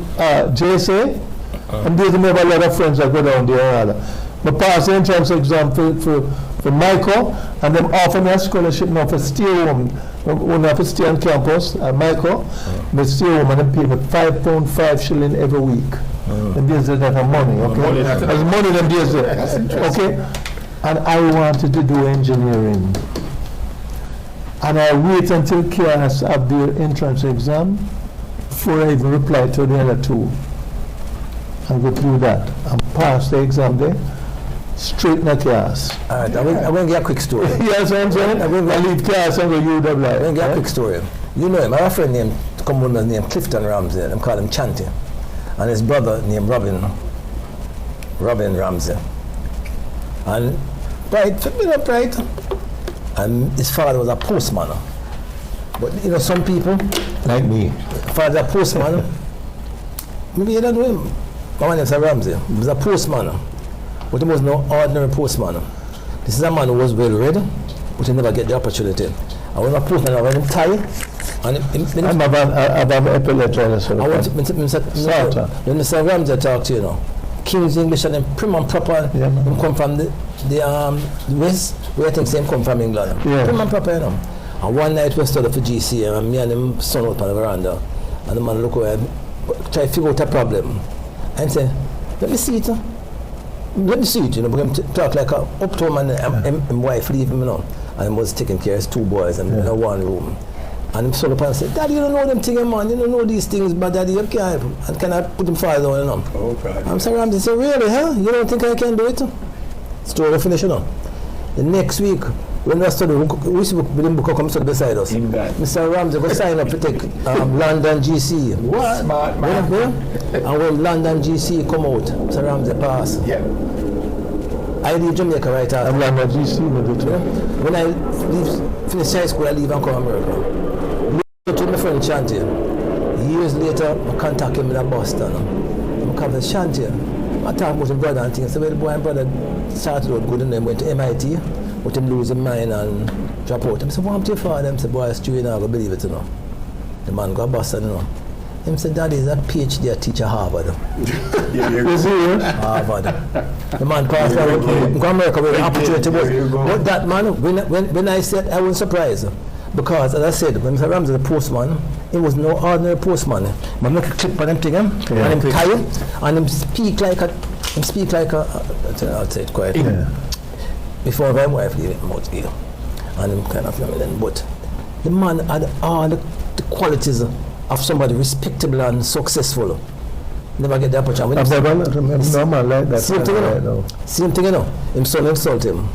JSA. And there's never a lot of friends that go down there. But pass the entrance exam for Michael, and then offer me a scholarship now for stay home. When I have to stay on campus at Michael, but stay home and then pay me £5.5 every week. And there's that money, okay? There's money that there's there. Okay? And I wanted to do engineering. And I wait until class have their entrance exam before I even reply to the other two. And go through that and pass the exam there, straight in the class. All right, I'm going to get a quick story. Yes, I'm saying. I'm going to leave class and go UW. I'm going to get a quick story. You know him, I have a friend named, named Clifton Ramsey, them call him Chanty. And his brother named Robin Ramsey. And bright. And his father was a postman. But you know, some people, like me, father a postman. Maybe you don't know him. My name is Ramsey. He was a postman, but he was no ordinary postman. This is a man who was well read, but he never get the opportunity. And when a postman, I want him tie, and I'm an epileptic. When Mr. Ramsey talk to you, King's English and them prim and proper. Yeah, man. Them come from the west, where I think same come from England. Yeah. Prim and proper, you know. And one night we studied for GC and me and him son out on the veranda. And the man look away and try to figure out a problem. And say, let me see it. Let me see it, you know, because him talk like a up to him and him wife leave him, you know. And he was taking care of his 2 boys and in one room. And him son up and said, Daddy, you don't know them things, man. You don't know these things, but Daddy, you can't help him. And can I put him far down, you know? Oh, God. I'm sorry, I'm just saying, really, huh? You don't think I can do it? Story finish, you know. The next week, when we study, we used to book come study beside us. Mr. Ramsey go sign up to take London GC. What? Smart man. And when London GC come out, Mr. Ramsey pass. Yeah. I leave Jamaica right after. I'm like a GC with it. When I finish high school, I leave and come to America. To my friend Shanty. Years later, I contact him in Boston. I come to Shanty. I talk about his brother and things. So the boy and brother started out good and then went to MIT, but him lose his mind and drop out. I said, what happened to your father? I said, boy, it's true, you know, I believe it, you know. The man got Boston, you know. Him said, Daddy is a PhD at teacher Harvard. Harvard. The man passed out. Go to America with the opportunity was. But that man, when I said, I was surprised. Because, as I said, when Mr. Ramsey was a postman, he was no ordinary postman. But make a clip on him thing, and him tired, and him speak like a, I'll say it quietly. Yeah. Before my wife leave him out here. And him kind of feminine. But the man had all the qualities of somebody respectable and successful. Never get the opportunity. Normal like that. Same thing, you know. Same thing, you know. Him son insult him.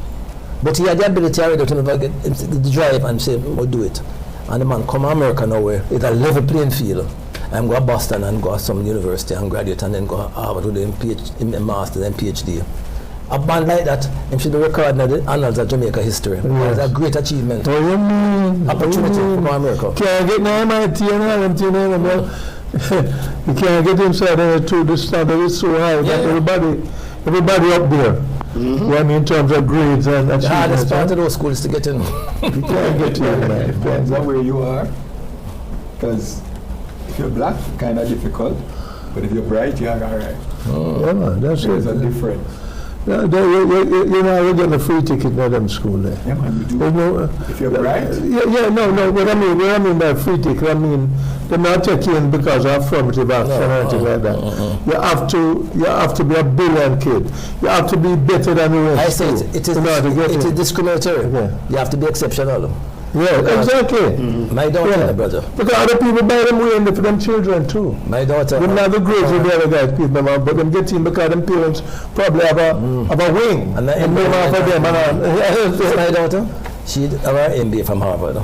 But he had the ability already to never get the drive and say, we'll do it. And the man come to America now where it's a level playing field. And go to Boston and go to some university and graduate and then go to Harvard with a master's and PhD. A band like that, him should be recording the annals of Jamaica history. Yes. It's a great achievement. What do you mean? Opportunity to go to America. Can't get no MIT and all them things, you can't get inside there too. The standard is so high that everybody up there. Yeah, I mean, in terms of grades and achievements. The hardest part of those schools to get in. You can't get in, man. Depends on where you are. Because if you're black, kind of difficult. But if you're bright, you're all right. Yeah, man, that's There's it. a difference. Yeah, you know, you're getting a free ticket by them school there. Yeah, man, you do. You know, If you're bright, no. What I mean by free ticket, I mean they're not taking because of affirmative action or anything like that. You have to be a brilliant kid. You have to be better than the rest. I say it is discriminatory. Yeah. You have to be exceptional. Yeah, exactly. My daughter, brother. Because other people buy them way for them children too. My daughter. Them not the grades of the other guys, people, but them get in because them parents probably have a wing. And then for them. My daughter, she have her MBA from Harvard.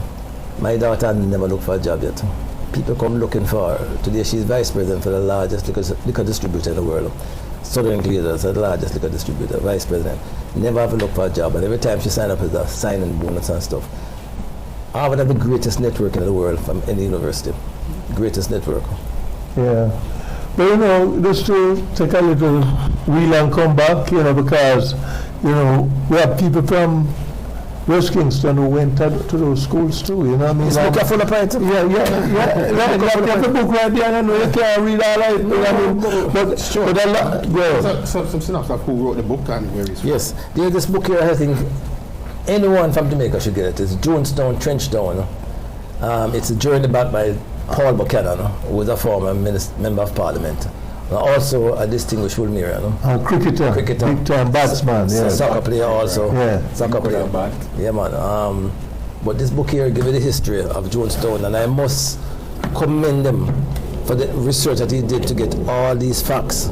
My daughter never looked for a job yet. People come looking for her. Today she's vice president for the largest liquor distributor in the world. Southern Glazers, the largest liquor distributor, vice president. Never have looked for a job, and every time she sign up with a signing bonus and stuff. Harvard has the greatest network in the world from any university. Greatest network. Yeah. But you know, just to take a little wheel and come back, you know, because, you know, we have people from West Kingston who went to those schools too, you know what I mean? This book is full of it. Yeah. Like the book right there, I know you can't read all that, you know what I mean? But Sure. But a lot, yeah. Some synopsis of who wrote the book and where it's from. Yes. There's this book here, I think anyone from Jamaica should get it. It's Jonestown, Trenchtown. It's a journey back by Paul Buchanan, who was a former member of Parliament. Also a distinguished Wolmerian. Cricketer, big time batsman, yeah. Soccer player also. Yeah. Soccer player. Yeah, man. But this book here gives you the history of Jonestown, and I must commend him for the research that he did to get all these facts.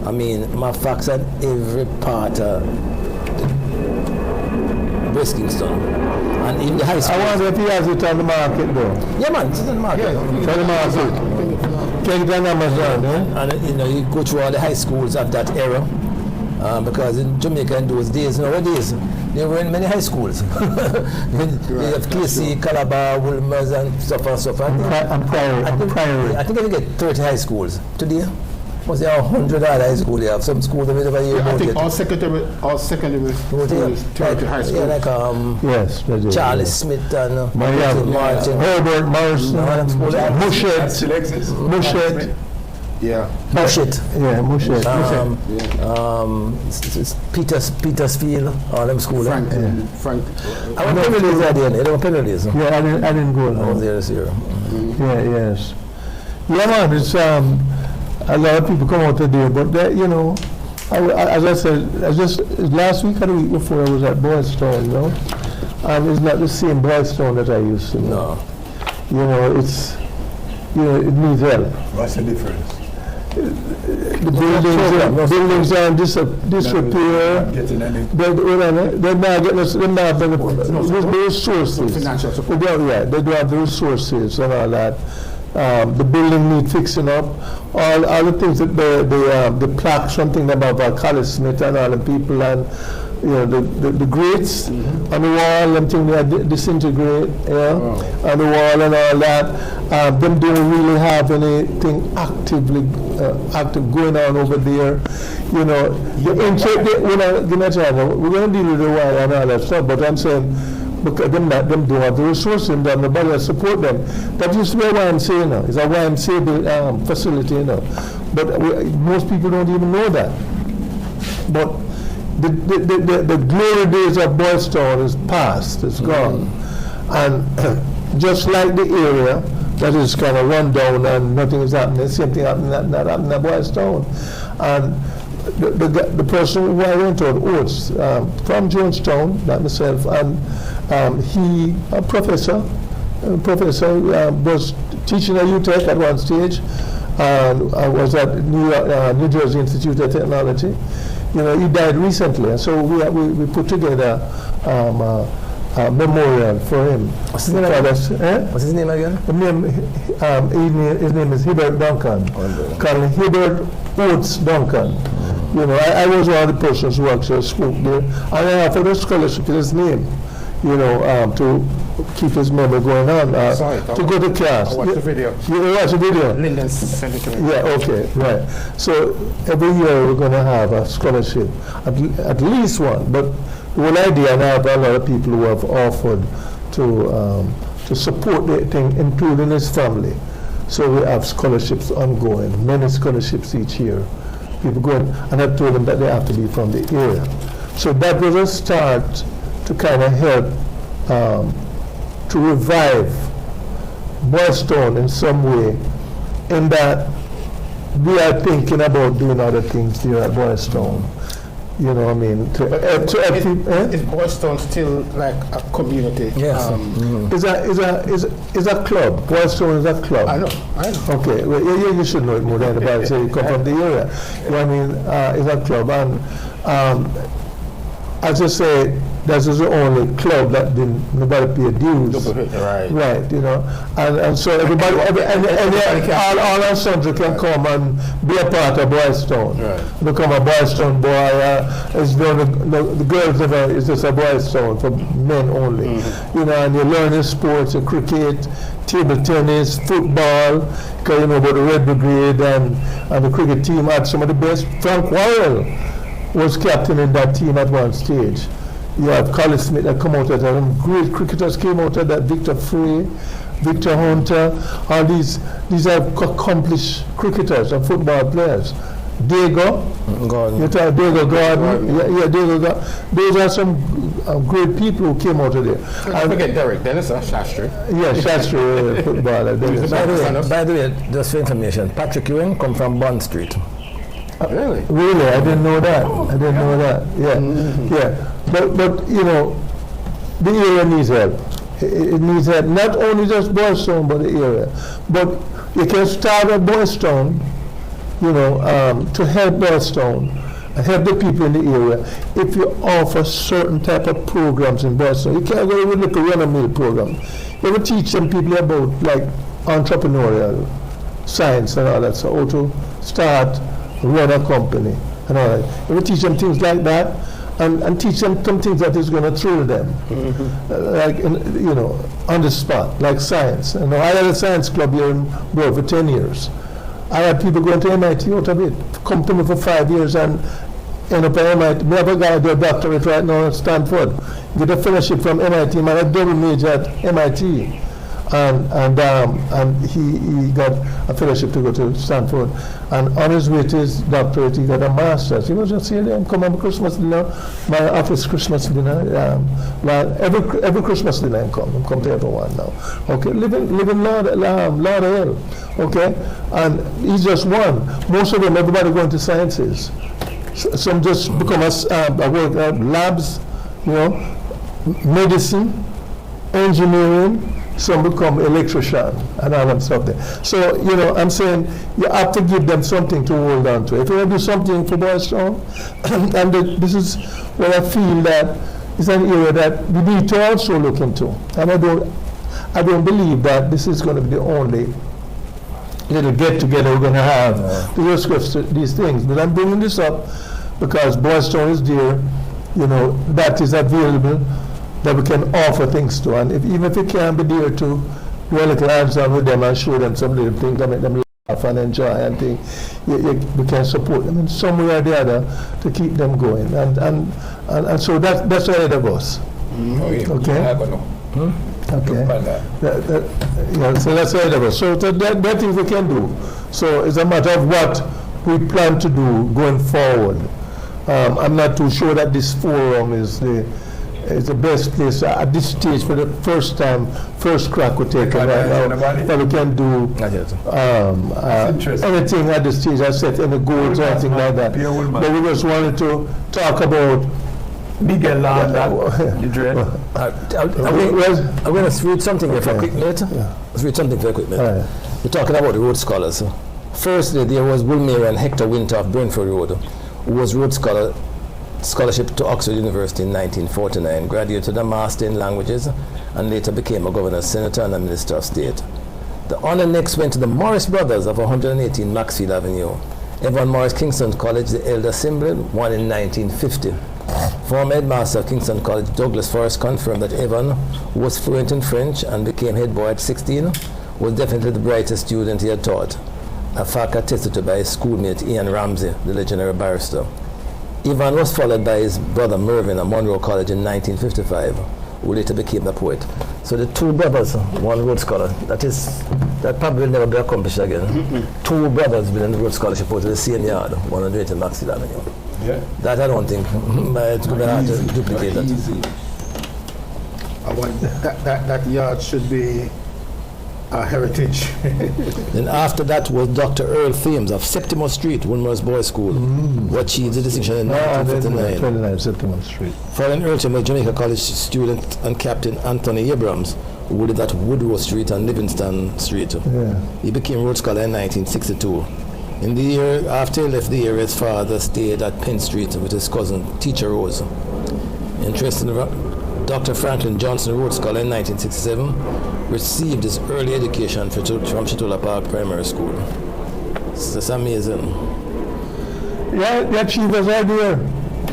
I mean, my facts at every part of West Kingston. And in the high school. I wonder if he has it on the market though. Yeah, man, it's on the market. On the market. Take it on Amazon, eh? And you know, you go through all the high schools of that era, because in Jamaica in those days, nowadays, there were in many high schools. You have KC, Calabar, Wilmers, and stuff and stuff. Priory. I think I get 30 high schools today. Was there 100 other high schools? They have some schools that we never hear about. I think all secondary schools, 30 high schools. Yeah, like yes, Charlie Smith and Martin, Martin. Herbert Morrison, still exists. Mushed. Yeah. Bullshit. Yeah, Mushet. It's Petersfield, all them school. Frank. I went penalties at the end. They were penalties. Yeah, I didn't go. I was No. there this year. Yeah, yes. Yeah, man, it's a lot of people come out today, but that, you know, as I said, last week or the week before I was at Boys Town, you know, and it's not the same Boys Town that I used to know. No. You know, it needs help. What's the difference? The buildings are in disrepair. Not getting any. They're not getting the resources. Financial support. They don't have the resources and all that. The building needs fixing up. All the things that the plaque, something about College Smith and all the people, and you know the grates on the wall, and things that disintegrate, on the wall and all that. Them don't really have anything active going on over there. You know, we're going to deal with the wire and all that stuff, but I'm saying, because them don't have the resources and nobody will support them. That used to be a YMCA, you know. It's a YMCA facility, you know. But most people don't even know that. But the glory days of Boys Town is past, it's gone. And just like the area that is kind of run down and nothing is happening, the same thing happening at Boys Town. And the person who I went on, Oates, from Jonestown, not myself, and he, a professor, was teaching at UTech at one stage, and I was at New Jersey Institute of Technology. You know, he died recently, and so we put together a memorial for him. What's his name? What's his name again? His name is Hibbert Duncan. Colonel Hibbert Oates Duncan. You know, I was one of the persons who actually spoke there, and I offered a scholarship in his name, you know, to keep his memory going on, to go to class. I watched the video. You watched the video? Lyndon sent it to me. Yeah, okay, right. So every year we're going to have a scholarship, at least one, but the whole idea, and I have a lot of people who have offered to support the thing, including his family. So we have scholarships ongoing, many scholarships each year. People go in, and I told them that they have to be from the area. So that was a start to kind of help to revive Boys Town in some way, in that we are thinking about doing other things here at Boys Town. You know what I mean? Is Boys Town still like a community? Yes. Is a club. Boys Town is a club. I know. Okay, well, you should know it more than anybody. So you come from the area. You know what I mean? It's a club, and as I say, this is the only club that nobody pay dues. Right. Right, you know, and so everybody, all our sons can come and be a part of Boys Town. Right. Become a Boys Town boy. The girls is just a Boys Town for men only. Mm-hmm. You know, and you learn in sports, cricket, table tennis, football, because you know about the Red Brigade and the cricket team had some of the best. Frank Worrell was captain in that team at one stage. You have College Smith that come out of that, and great cricketers came out of that, Victor Frey, Victor Hunter, all these are accomplished cricketers and football players. Diego Gordon. Diego Gordon. Yeah, Diego Gordon. Those are some great people who came out of there. I forget Derek Dennis, Shastri. Yeah, Shastri, footballer. By the way, just for information, Patrick Ewing come from Bond Street. Really? Really, I didn't know that. Yeah, yeah. But you know, the area needs help. It needs help. Not only just Boys Town, but the area. But you can start at Boys Town, you know, to help Boys Town and help the people in the area. If you offer certain type of programs in Boys Town, you can't go with like a run-of-mill program. You will teach some people about like entrepreneurial science and all that, so how to start, run a company and all that. You will teach them things like that, and teach them some things that is going to thrill them, like you know, on the spot, like science. You know, I had a science club here in Bro for 10 years. I had people going to MIT out of it, come to me for 5 years and end up at MIT. We have a guy do a doctorate right now at Stanford, get a fellowship from MIT, man, a double major at MIT. and he got a fellowship to go to Stanford, and on his way to his doctorate he got a master's. He was just here and come on Christmas dinner, my office Christmas dinner. Well, every Christmas dinner I come to everyone now. Okay, living Lauderdale. Okay, and he's just one. Most of them, everybody going to sciences. Some just become work at labs, medicine, engineering. Some become electrician and all that stuff there. So, I'm saying you have to give them something to hold on to. If you want to do something for Boys Town, and this is what I feel that is an area that we need to also look into. And I don't believe that this is going to be the only little get-together we're going to have to discuss these things. But I'm bringing this up because Boys Town is there, that is available, that we can offer things to. And even if you can't be there to do a little hands-on with them and show them some little things that make them laugh and enjoy and things, we can support them in some way or the other to keep them going. And so that's ahead of us. Okay? Okay. So that's ahead of us. So that things we can do. So it's a matter of what we plan to do going forward. I'm not too sure that this forum is the best place at this stage for the first crack we take right now, that we can do anything at this stage. I set any goals or anything like that. But we just wanted to talk about Miguel Land. I'm going to read something here for a quick minute. Let's read something for a quick minute. We're talking about the Rhodes Scholars. Firstly, there was Wilmer and Hector Winter of Brentford Road, who was Rhodes Scholarship to Oxford University in 1949, graduated a Master in Languages, and later became a Governor, Senator, and a Minister of State. The honor next went to the Morris brothers of 118 Maxfield Avenue. Evan Morris, Kingston College, the elder symbol, won in 1950. Former headmaster of Kingston College, Douglas Forrest, confirmed that Evan, who was fluent in French and became head boy at 16, was definitely the brightest student he had taught, a fact attested to by his schoolmate Ian Ramsey, the legendary barrister. Evan was followed by his brother Mervyn at Monroe College in 1955, who later became the poet. So the two brothers, one Rhodes Scholar, that probably will never be accomplished again. Two brothers winning the Rhodes Scholarship out of the same yard, 108 Maxfield Avenue. Yeah. That I don't think, it's going to be hard to duplicate that. That yard should be a heritage. Then after that was Dr. Earl Thames of Septimus Street, Wilmer's Boys School, who achieved the distinction in 1959. 29 Septimus Street. Following Earl Thames was Jamaica College student and captain Anthony Abrams, who lived at Woodrow Street and Livingston Street. Yeah. He became Rhodes Scholar in 1962. In the year after he left the area, his father stayed at Penn Street with his cousin, Teacher Rose. Interestingly, Dr. Franklin Johnson, Rhodes Scholar in 1967, received his early education from Chitola Park Primary School. That's amazing. Yeah, the achievers are there.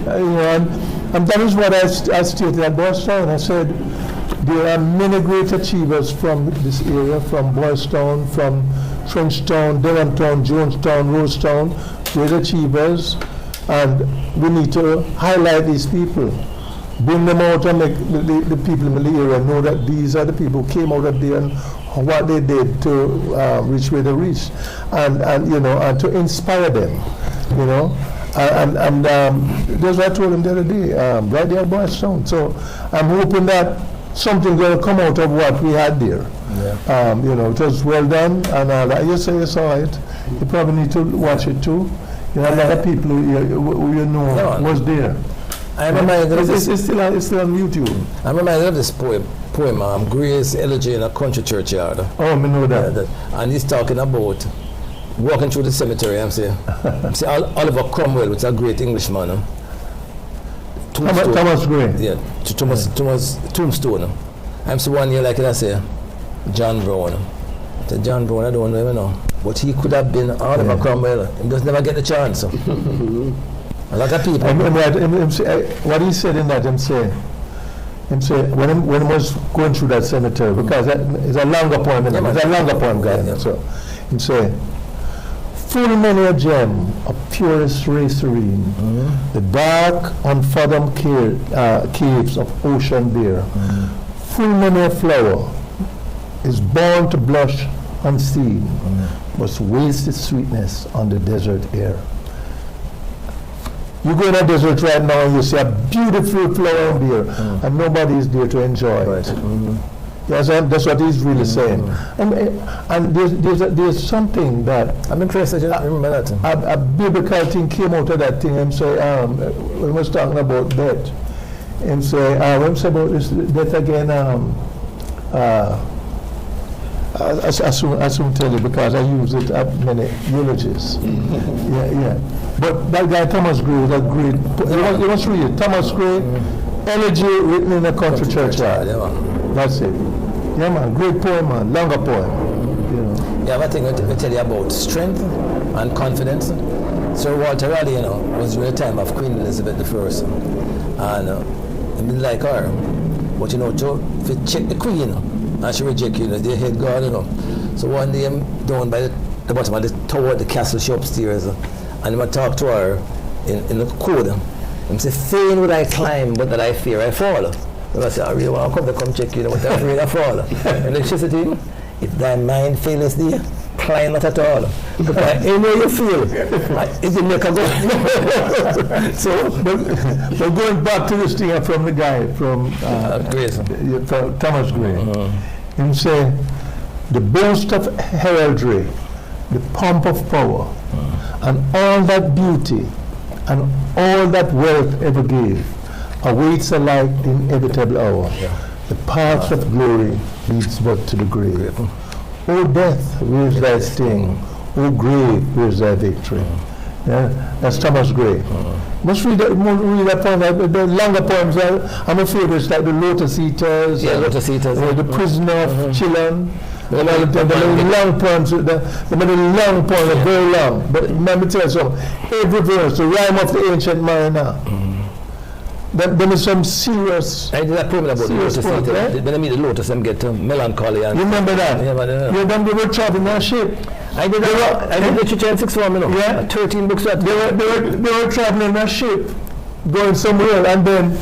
And that is what I stated at Boys Town. I said there are many great achievers from this area, from Boys Town, from Frenchtown, Devontown, Jonestown, Rosetown, great achievers, and we need to highlight these people. Bring them out and make the people in the area know that these are the people who came out of there and what they did to reach where they reached, and to inspire them, and that's what I told them the other day, right there at Boys Town. So I'm hoping that something going to come out of what we had there. Yeah. It was well done, and you saw it. You probably need to watch it too. A lot of people who was there. I'm reminded of this. It's still on YouTube. I'm reminded of this poem, Grace Elegy in a Country Churchyard. Oh, I know that. And he's talking about walking through the cemetery. I'm saying Oliver Cromwell, which is a great Englishman. Thomas Gray. Yeah, Thomas Tombstone. I'm saying one year, like I say, John Brown. John Brown, I don't even know. But he could have been Oliver Cromwell. He just never get the chance. A lot of people. What he said in that, him say when he was going through that cemetery, because it's a longer poem, it's a longer poem, guy. Yeah. So him say, full many a gem of purest ray serene, the dark unfathomed caves of ocean there, full many a flower is born to blush unseen, must waste its sweetness on the desert air. You go in a desert right now and you see a beautiful flower there, and nobody is there to enjoy it. Yes, and that's what he's really saying. And there's something that I'm interested. I remember that. a biblical thing came out of that thing. And say, when we was talking about death, and say, when we say about this death again, I soon tell you because I use it at many eulogies. Yeah. But that guy Thomas Gray was a great. You must read it. Thomas Gray, Elegy written in a country churchyard. That's it. Yeah, man. Great poem, man. Longer poem. You know. Yeah, I think we tell you about strength and confidence. Sir Walter Raleigh, was during the time of Queen Elizabeth I, and I mean like her. But to check the Queen, and she reject you, they head guard, So one day I'm down by the bottom of the tower, the castle, she upstairs, and I talk to her in the code. And say, fain would I climb, but that I fear I fall. And I say, I really want to come check you, but I'm afraid I fall. And then she said to him, if thy mind faileth thee, climb not at all. Because anywhere you feel, it will make a go. So, but going back to this thing from the guy, from Thomas Gray, him say, the boast of heraldry, the pomp of power, and all that beauty, and all that wealth ever gave, awaits alike the inevitable hour. The path of glory leads but to the grave. O death, where is thy sting? O grave, where is thy victory? Yeah, that's Thomas Gray. Must read that poem. The longer poems are my favorites, like the Lotus Eaters, the Prisoner of Chillon. The long poems, the long poems are very long. But let me tell you something. Every verse, the rhyme of the ancient mariner. There is some serious. I did that poem about the Lotus Eater. When I meet the Lotus, I get melancholy. And you remember that? Yeah, you remember they were traveling on a ship? I did literature in 6 form, Yeah. 13 books. They were traveling on a ship, going somewhere, and then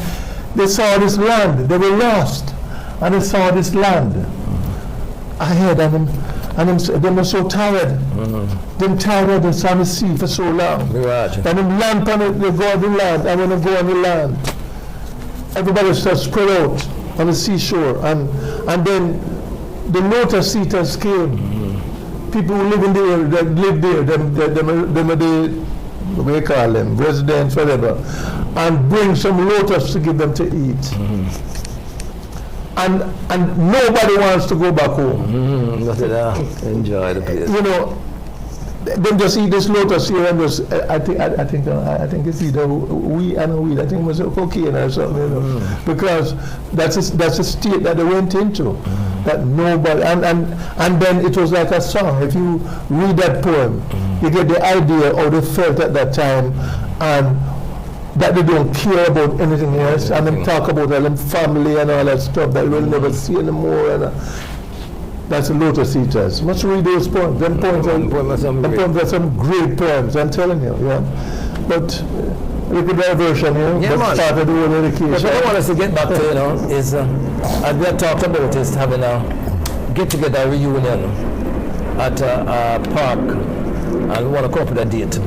they saw this land. They were lost, and they saw this land ahead of them. And they were so tired. Them tired of the sea for so long. And them land on the golden land. And when they go on the land, everybody starts spread out on the seashore. And then the Lotus Eaters came. People who live in there, that live there, them are the, what do you call them, residents, whatever, and bring some lotus to give them to eat. And nobody wants to go back home. Enjoy the place. Them just eat this lotus here and just, I think it's either weed, I think it was cocaine or something, because that's a state that they went into. That nobody, and then it was like a song. If you read that poem, you get the idea how they felt at that time, and that they don't care about anything else, and them talk about their family and all that stuff that we'll never see anymore. And that's the Lotus Eaters. Must read those poems. Them poems are some great poems. I'm telling you, yeah. But look at that version here. Yeah, man. Started the whole education. But what I want us to get back to, is as we have talked about is having a get-together reunion at a park, and we want to come up with a date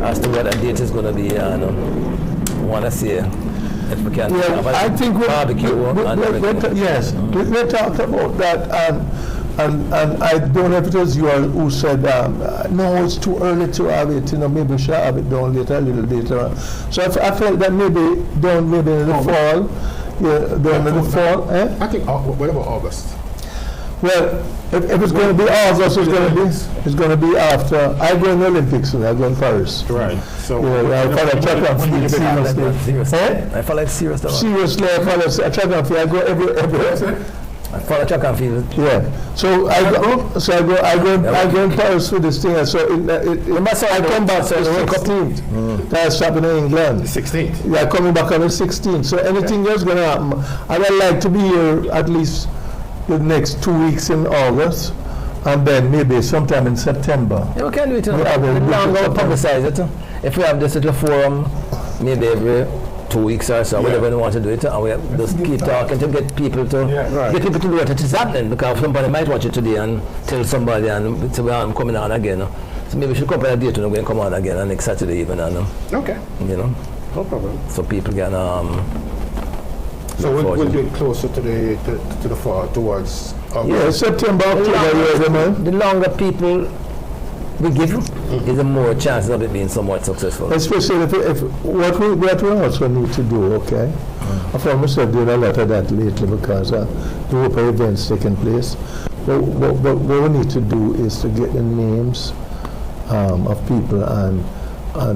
as to what that date is going to be, and we want to see if we can have a barbecue. Yes, we talked about that, and I don't know if it was you who said, no, it's too early to have it, maybe we should have it done later, a little later. So I felt that maybe done maybe in the fall. Done in the fall. I think, what about August? Well, if it's going to be August, it's going to be after. I go in the Olympics and I go in Paris. Right. So I follow track and field seriously. I follow it seriously. Seriously, I follow track and field. I go every. I follow track and field. Yeah. So I go in Paris for this thing. So I come back on the 16th. That's happening in England. The 16th. Yeah, coming back on the 16th. So anything else going to happen? I'd like to be here at least the next 2 weeks in August, and then maybe sometime in September. Yeah, we can do it. We publicize it. If we have this little forum, maybe every 2 weeks or so, whatever they want to do it, and we just keep talking to get people to get people to do it. It is happening because somebody might watch it today and tell somebody and say, well, I'm coming on again. So maybe we should come up with a date when we're going to come on again and next Saturday even, and Okay, you know, no problem. so people can. So we'll do it closer to the fall, towards August. Yeah, September, October, The longer people we give, is the more chances of it being somewhat successful. especially if what we also need to do, okay? I found myself doing a lot of that lately because the group of events taking place. What we need to do is to get the names of people and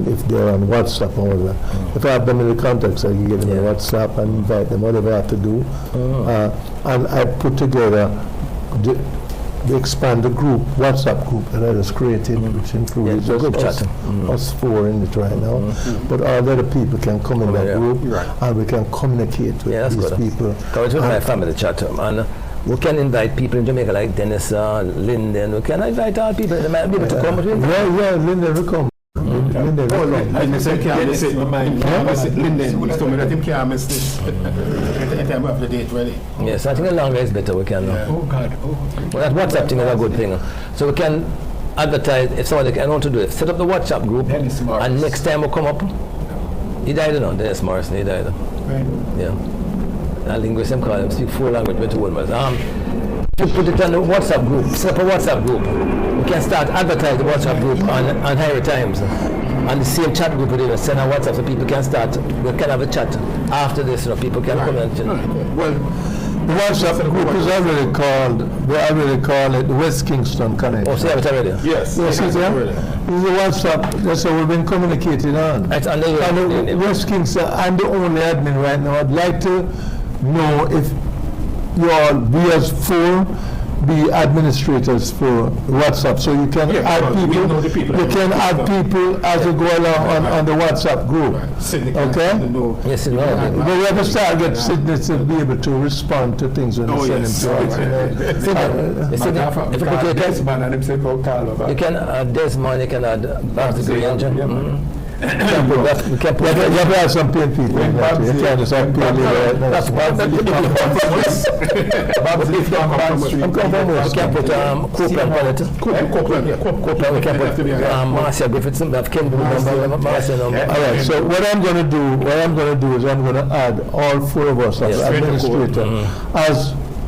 if they're on WhatsApp or whatever. If I have them in the contacts, I can get them on WhatsApp and invite them, whatever I have to do. And I put together the expanded group, WhatsApp group that I just created, which includes just us four in it right now. But all the other people can come in that group and we can communicate with these people. Because with my family chat, and we can invite people in Jamaica like Dennis, Lyndon. We can invite all people. They might be able to come. Yeah, Lyndon will come. Lyndon will come. I say can't miss it. Lyndon will tell me that him can't miss this. Anytime we have the date ready. Yes, I think the longer is better. We can. Oh God. Well, that WhatsApp thing is a good thing. So we can advertise if somebody can want to do it. Set up the WhatsApp group, and next time we come up, he died, no? Dennis Morrison, he died. Right. Yeah. A linguist, him call him, speak 4 languages, 21 words. To put it on the WhatsApp group, set up a WhatsApp group. We can start advertise the WhatsApp group on higher times. And the same chat group, we send a WhatsApp so people can start, we can have a chat after this, people can come and Well, the WhatsApp group is already called it the West Kingston Connect. Oh, so you have it already? yes. Yes, it's the WhatsApp, that's how we've been communicating on. It's under And the West Kingston, I'm the only admin right now. I'd like to know if we as four be administrators for WhatsApp, so you can add people. You can add people as you go along on the WhatsApp group. Okay? Yes, no. But we have to start get Sydney to be able to respond to things when they send them to us. You can add Desmond, you can add Babs the Green. You have to have some paid people in that. You can't just have paid people right now. That's Babs I'm coming from West. We can put Copeland on it. Copeland, we can put Marcia Griffiths, we have Ken Marcia number. All right, so what I'm going to do is I'm going to add all four of us as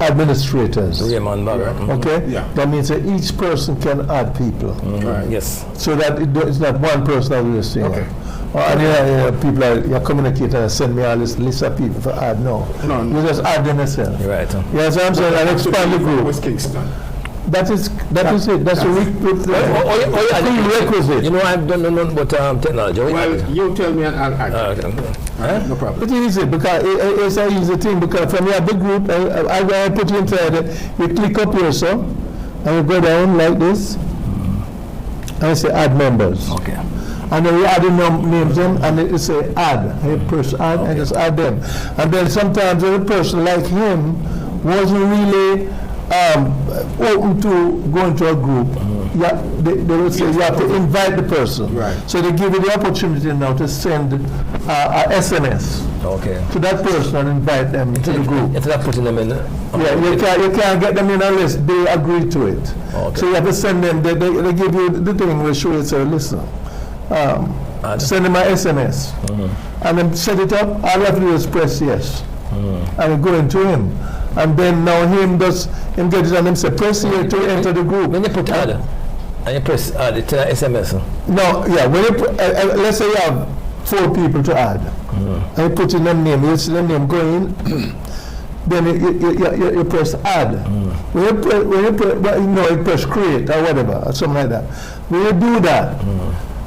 administrators. Raymond Bagger. Okay? Yeah. That means that each person can add people. Right. Yes. So that it's not one person that will just say, Okay. and people are communicating and send me all this list of people to add. No. You just add them yourself. Right. Yes, I'm saying, and expand the group. West Kingston. That is it. That's a prerequisite. You know, I've done nothing but technology. Well, you tell me and I'll add. No problem. It's easy because it's an easy thing because when you have the group, I put you inside it, you click up here, so, and you go down like this, and you say add members. Okay. And then you add the names them, and it say add. And you press add, and just add them. And then sometimes a person like him wasn't really open to going to a group. Yeah, they will say you have to invite the person. Right. So they give you the opportunity now to send a SMS to that person and invite them to the group. Instead of putting them in. You can't get them in unless they agree to it. Okay. So you have to send them. They give you the thing where show you say, listen, send them an SMS, and then set it up. All you have to do is press yes, and go into him. And then now him get it and him say press here to enter the group. When you put add, and you press add, it's SMS. No, yeah. When you put, let's say you have 4 people to add, and you put in their name, you see their name going, then you press add. When you press create or whatever, or something like that. When you do that,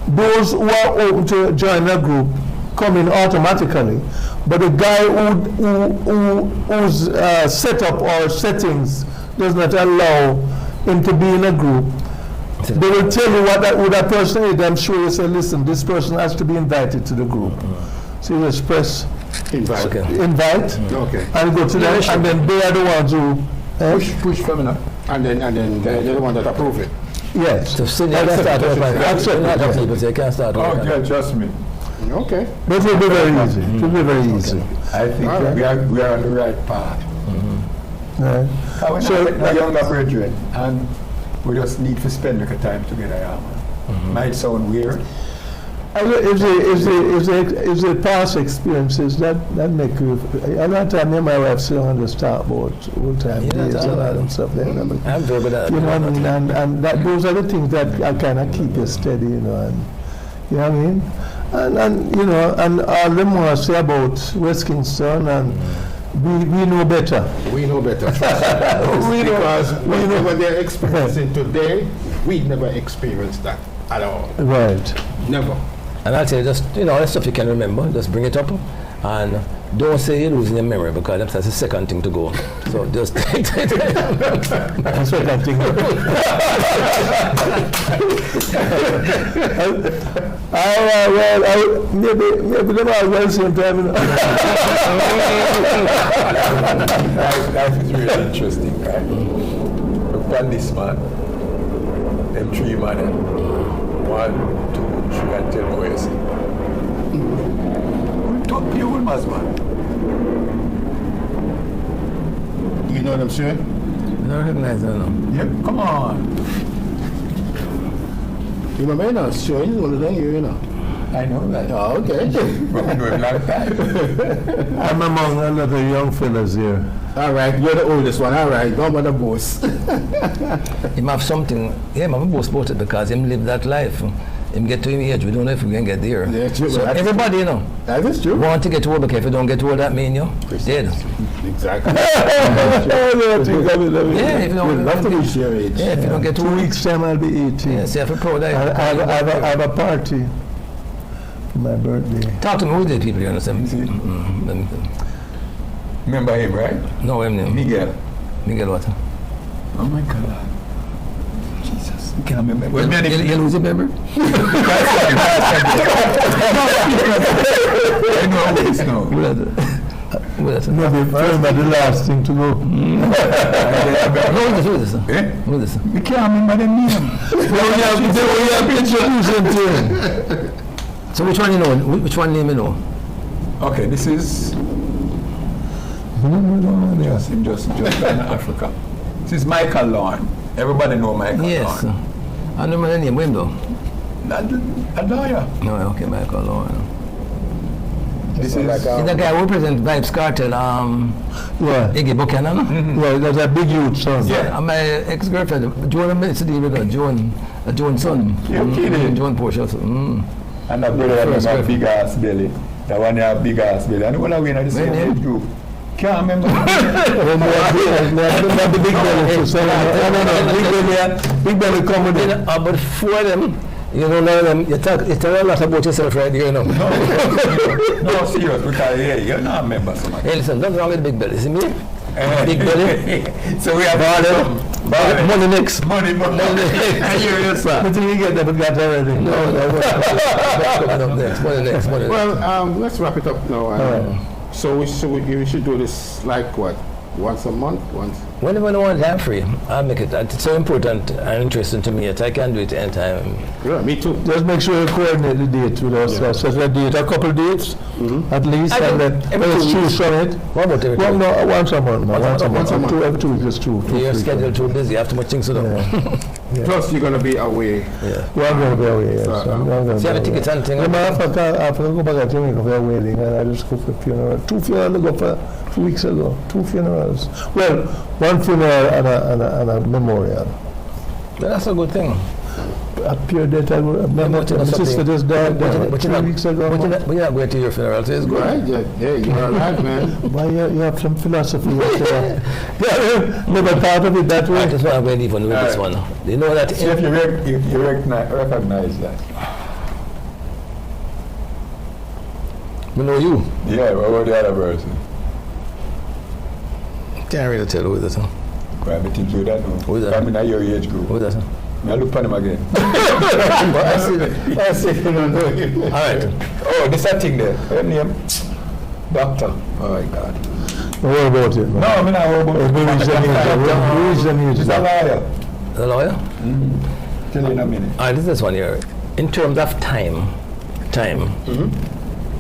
those who are open to join a group come in automatically, but the guy whose setup or settings does not allow him to be in a group, they will tell you who that person is. I'm sure you say, listen, this person has to be invited to the group. So you just press invite, and go to them, and then they are the ones who push from enough, and then they're the ones that approve it. Yes. So Sydney can start working. People say can't start working. Okay, trust me. Okay. But it will be very easy. It will be very easy. I think All right. we are on the right path. Right. We're So- not younger brethren, and we just need to spend a little time together. Yeah, man. Might sound weird. If the past experiences that make you, a lot of time me and my wife sit on the start about old time Yeah, days that's and all all them stuff there. I'm very good at You know what I mean? And that, those are the things that kind of keep you steady, you know. And, you know what I mean? And you know, and all the more I say about West Kingston, and we know better. We know better. Because whatever they're experiencing today, we never experienced that at all. Right. Never. And I'll tell you, just, you know, all the stuff you can remember, just bring it up. And don't say you're losing your memory, because that's the second thing to go. So just That's what I'm thinking. Maybe them are well same time. You know. Life is really interesting, right? Look at this man. Them three man. 1, 2, 3, and 10 boys. Talk to you, man. You know what I'm saying? I don't recognize that now. Yep, come on. You remember, you know, sure, he's one of them here, you know. I know that. Oh, okay. But we know him long time. I'm among a lot of young fellas here. All right, you're the oldest one. All right, don't bother boss. Him have something, yeah, I'm both about it, because him live that life. Him get to him age, we don't know if we can get there. Yeah, true, So but that's everybody, you know, That is true. want to get old, because if you don't get old, that mean you dead. Exactly. Yeah, if you We'd love to don't, reach your age. yeah, if you don't get 2 old, weeks time I'll be 18. yeah, see, if you're proud, I have a party for my birthday. talk to me, who the people, you understand? Remember him, right? No, him name. Miguel. Miguel what? Oh my God. Jesus. You can't remember. Well, many You lose your memory? I know always know. Who is it? Maybe remember the last thing to go. Who is this? Eh? Who is this? We can't remember the name. We have introducing to him. So which one you know? Which one name you know? Okay, this is just in Africa. This is Michael Lawn. Everybody know Michael Yes. Lawn. I don't remember the name. Him though. A lawyer. No, okay, Michael Lawn. This So is like, He's the guy who represents Vibes Cartel, Yeah. Iggy Buchanan. Well, that's a big youth son. Yeah. And my ex-girlfriend, Joan, I'm to deal with her, Joan son. You kidding? Joan Porsche. and that brother that have a big ass belly. That one have big ass belly. And the one that win at the same When, age group. Can't remember. The big belly. Big belly comedy. But for them, you don't know them, you tell a lot about yourself right here, you know. No, serious, because yeah, you don't remember so much. Hey, listen, nothing wrong with big belly, see me? Big belly. So we have Money next. money. I hear you, sir. But you get that, but got already. No, coming up next. Money next. well, let's wrap it up now. So we should do this like what? Once a month? Whenever I want time free, I'll make it. It's so important and interesting to me that I can do it anytime. Yeah, me too. Just make sure you coordinate the date with us. Yeah. Set a date, a couple dates at least, I and think then every let's 2 choose weeks. from it. What about every Well, time? no, once a month. Once a month. Every 2 weeks is true. Your schedule too busy, you have too much things to do. Yeah. Plus, you're gonna be away. Yeah. Well, I'm going to be away, yes. So, I'm going See, I have a ticket and thing. After I go back to Jamaica for a wedding, and I just go for a funeral. 2 funerals I go for 2 weeks ago. 2 funerals. Well, 1 funeral and a memorial. That's a good thing. A pure death. My sister just died 3 weeks ago. But you're not going to your funeral, so it's good. Right? Yeah, you're alive, man. Why you have some philosophy there? Never thought of it that way. That's why I'm going to even with this one. You know that See if you recognize that. we know you. Yeah, what about the other person? Can't really tell who is that. Well, I think you that know. Who is that? I'm in your age group. Who is that? I look for him again. I see you don't know him. All right. Oh, there's a thing there. What name? Doctor. Oh my God. What about it? No, I mean I worry about Who is the news? He's a lawyer. The lawyer? Tell you in a minute. All right, this is one here. In terms of time, time,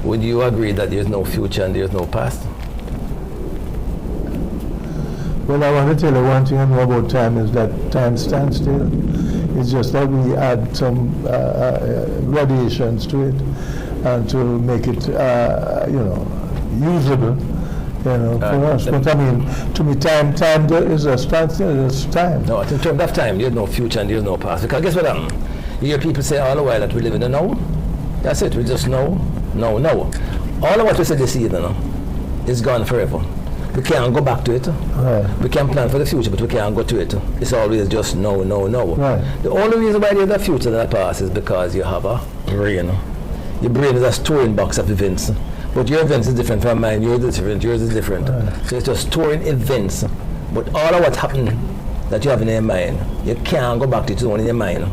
would you agree that there's no future and there's no past? Well, I want to tell you one thing I know about time is that time stands still. It's just that we add some gradations to it and to make it, usable, for us. But I mean, to me, time is a standstill, it's time. No, in terms of time, there's no future and there's no past. Because guess what happened? You hear people say all the while that we live in the now. That's it, we just know. All of what we said this evening is gone forever. We can't go back to it. Right. We can plan for the future, but we can't go to it. It's always just no. Right. The only reason why there's a future than a past is because you have a brain. Your brain is a storing box of events. But your events is different from mine, yours is different. Right. So it's just storing events. But all of what happened that you have in your mind, you can't go back to it, it's only in your mind.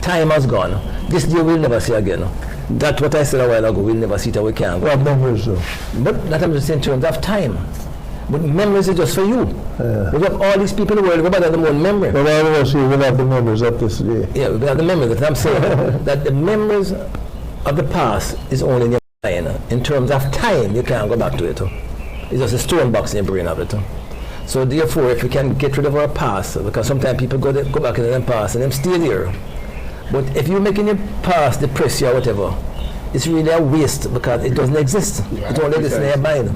Time has gone. This day we'll never see again. That's what I said a while ago, we'll never see it, we can't go. Well, memories though. But that I'm just in terms of time. But memories are just for you. We have all these people in the world, everybody has their own memory. But all of us here will have the memories of this day. Yeah, we have the memories. But I'm saying that the memories of the past is only in your mind. In terms of time, you can't go back to it. It's just a stone box in your brain of it. So therefore, if we can get rid of our past, because sometimes people go back into their past and them stay there. But if you're making your past depress you or whatever, it's really a waste because it doesn't exist. It only exists in your mind.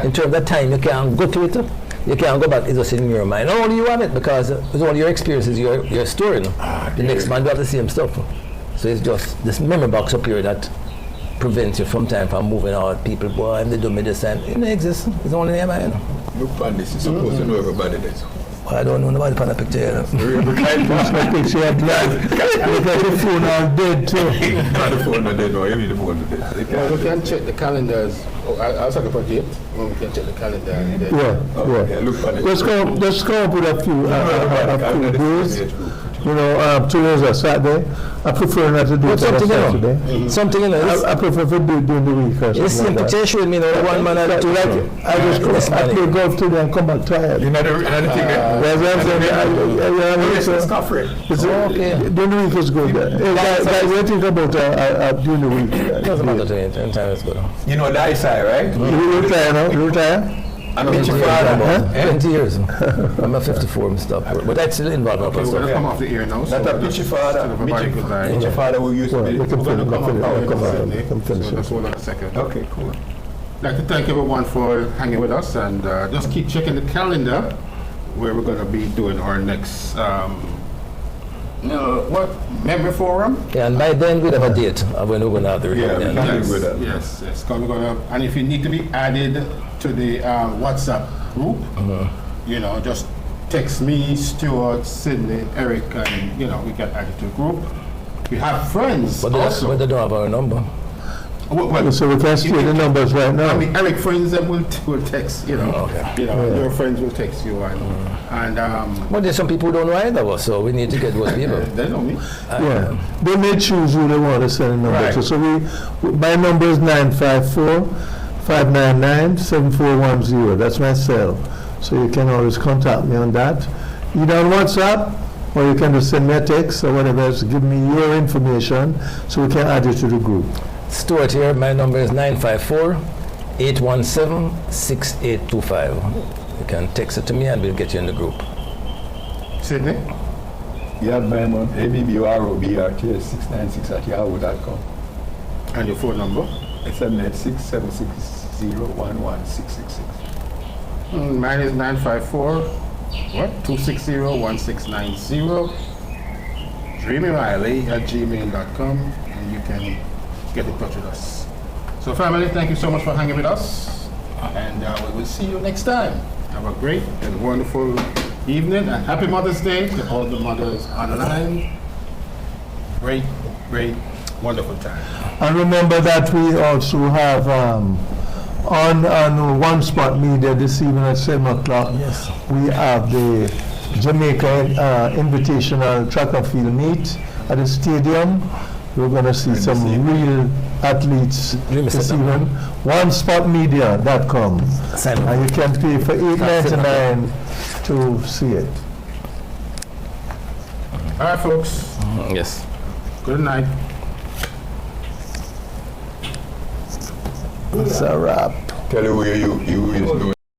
In terms of time, you can't go to it. You can't go back. It's just in your mind. Not only you have it because it's all your experiences you're storing. The next man will have the same stuff. So it's just this memory box up here that prevents you from time from moving out. People, boy, if they do me this and it doesn't exist. It's only in your mind. Look on this, you're supposed to know everybody this. Well, I don't know nobody on the picture here. That's my picture of life. Look at the phone all dead too. Not the phone not dead, no, you mean the phone not dead. Well, we can check the calendars. I'll talk about it. Well, we can check the calendar. And then Yeah. Look on it. Let's come up with a few days. Today's a Saturday. I prefer not to do it on a Saturday. Something in it. I prefer to do it during the week or It's something like simple. that. Showing me one man and two like I play golf today and come back tired. You know the thing that? That's what I'm saying. It's not free. Okay. During the week is good. Guys, what do you think about during the week? Doesn't matter to me. Time is good. You know the eyesight, right? You retire now? You retire? I'm a your father. 20 years. I'm at 54 and stuff. But that's still involved in we're going to stuff. come off the air now. That's a picture father. Picture father will use Well, it. we can finish. Just hold on a second. Okay, cool. I'd like to thank everyone for hanging with us and just keep checking the calendar where we're going to be doing our next memory forum. Yeah, and by then we'll have a date of when we're going to have the reunion. Yeah. Happy with that. Yes. We're gonna, and if you need to be added to the WhatsApp group, just text me, Stuart, Sydney, Eric, and we can add you to the group. We have friends But also. they don't have our number. Well, So we can steal the numbers right now. I mean, Eric friends that will text. Okay. Your friends will text you, and But there's some people who don't know either of us, so we need to get those people. they know me. Yeah, they may choose who they want to send a number to. Right. So my number is 954-599-7410. That's my cell. So you can always contact me on that. Either on WhatsApp, or you can just send me a text or whatever else. Give me your information so we can add you to the group. Stuart here, my number is 954-817-6825. You can text it to me and we'll get you in the group. Sydney. Yeah, my man. ABBROBRTS696@yahoo.com. And your phone number? 786-760-11666. Mine is 954-260-1690. DreamyRiley@gmail.com, and you can get in touch with us. So family, thank you so much for hanging with us, and we will see you next time. Have a great and wonderful evening, and happy Mother's Day to all the mothers online. Great, wonderful time. And remember that we also have on One Spot Media this evening at 7 o'clock. Yes. We have the Jamaica Invitational Track and Field Meet at the stadium. We're going to see some real athletes this evening. OneSpotMedia.com. And you can pay for $8.99 to see it. All right, folks. Yes. Good night. It's a wrap. Tell you where you is doing.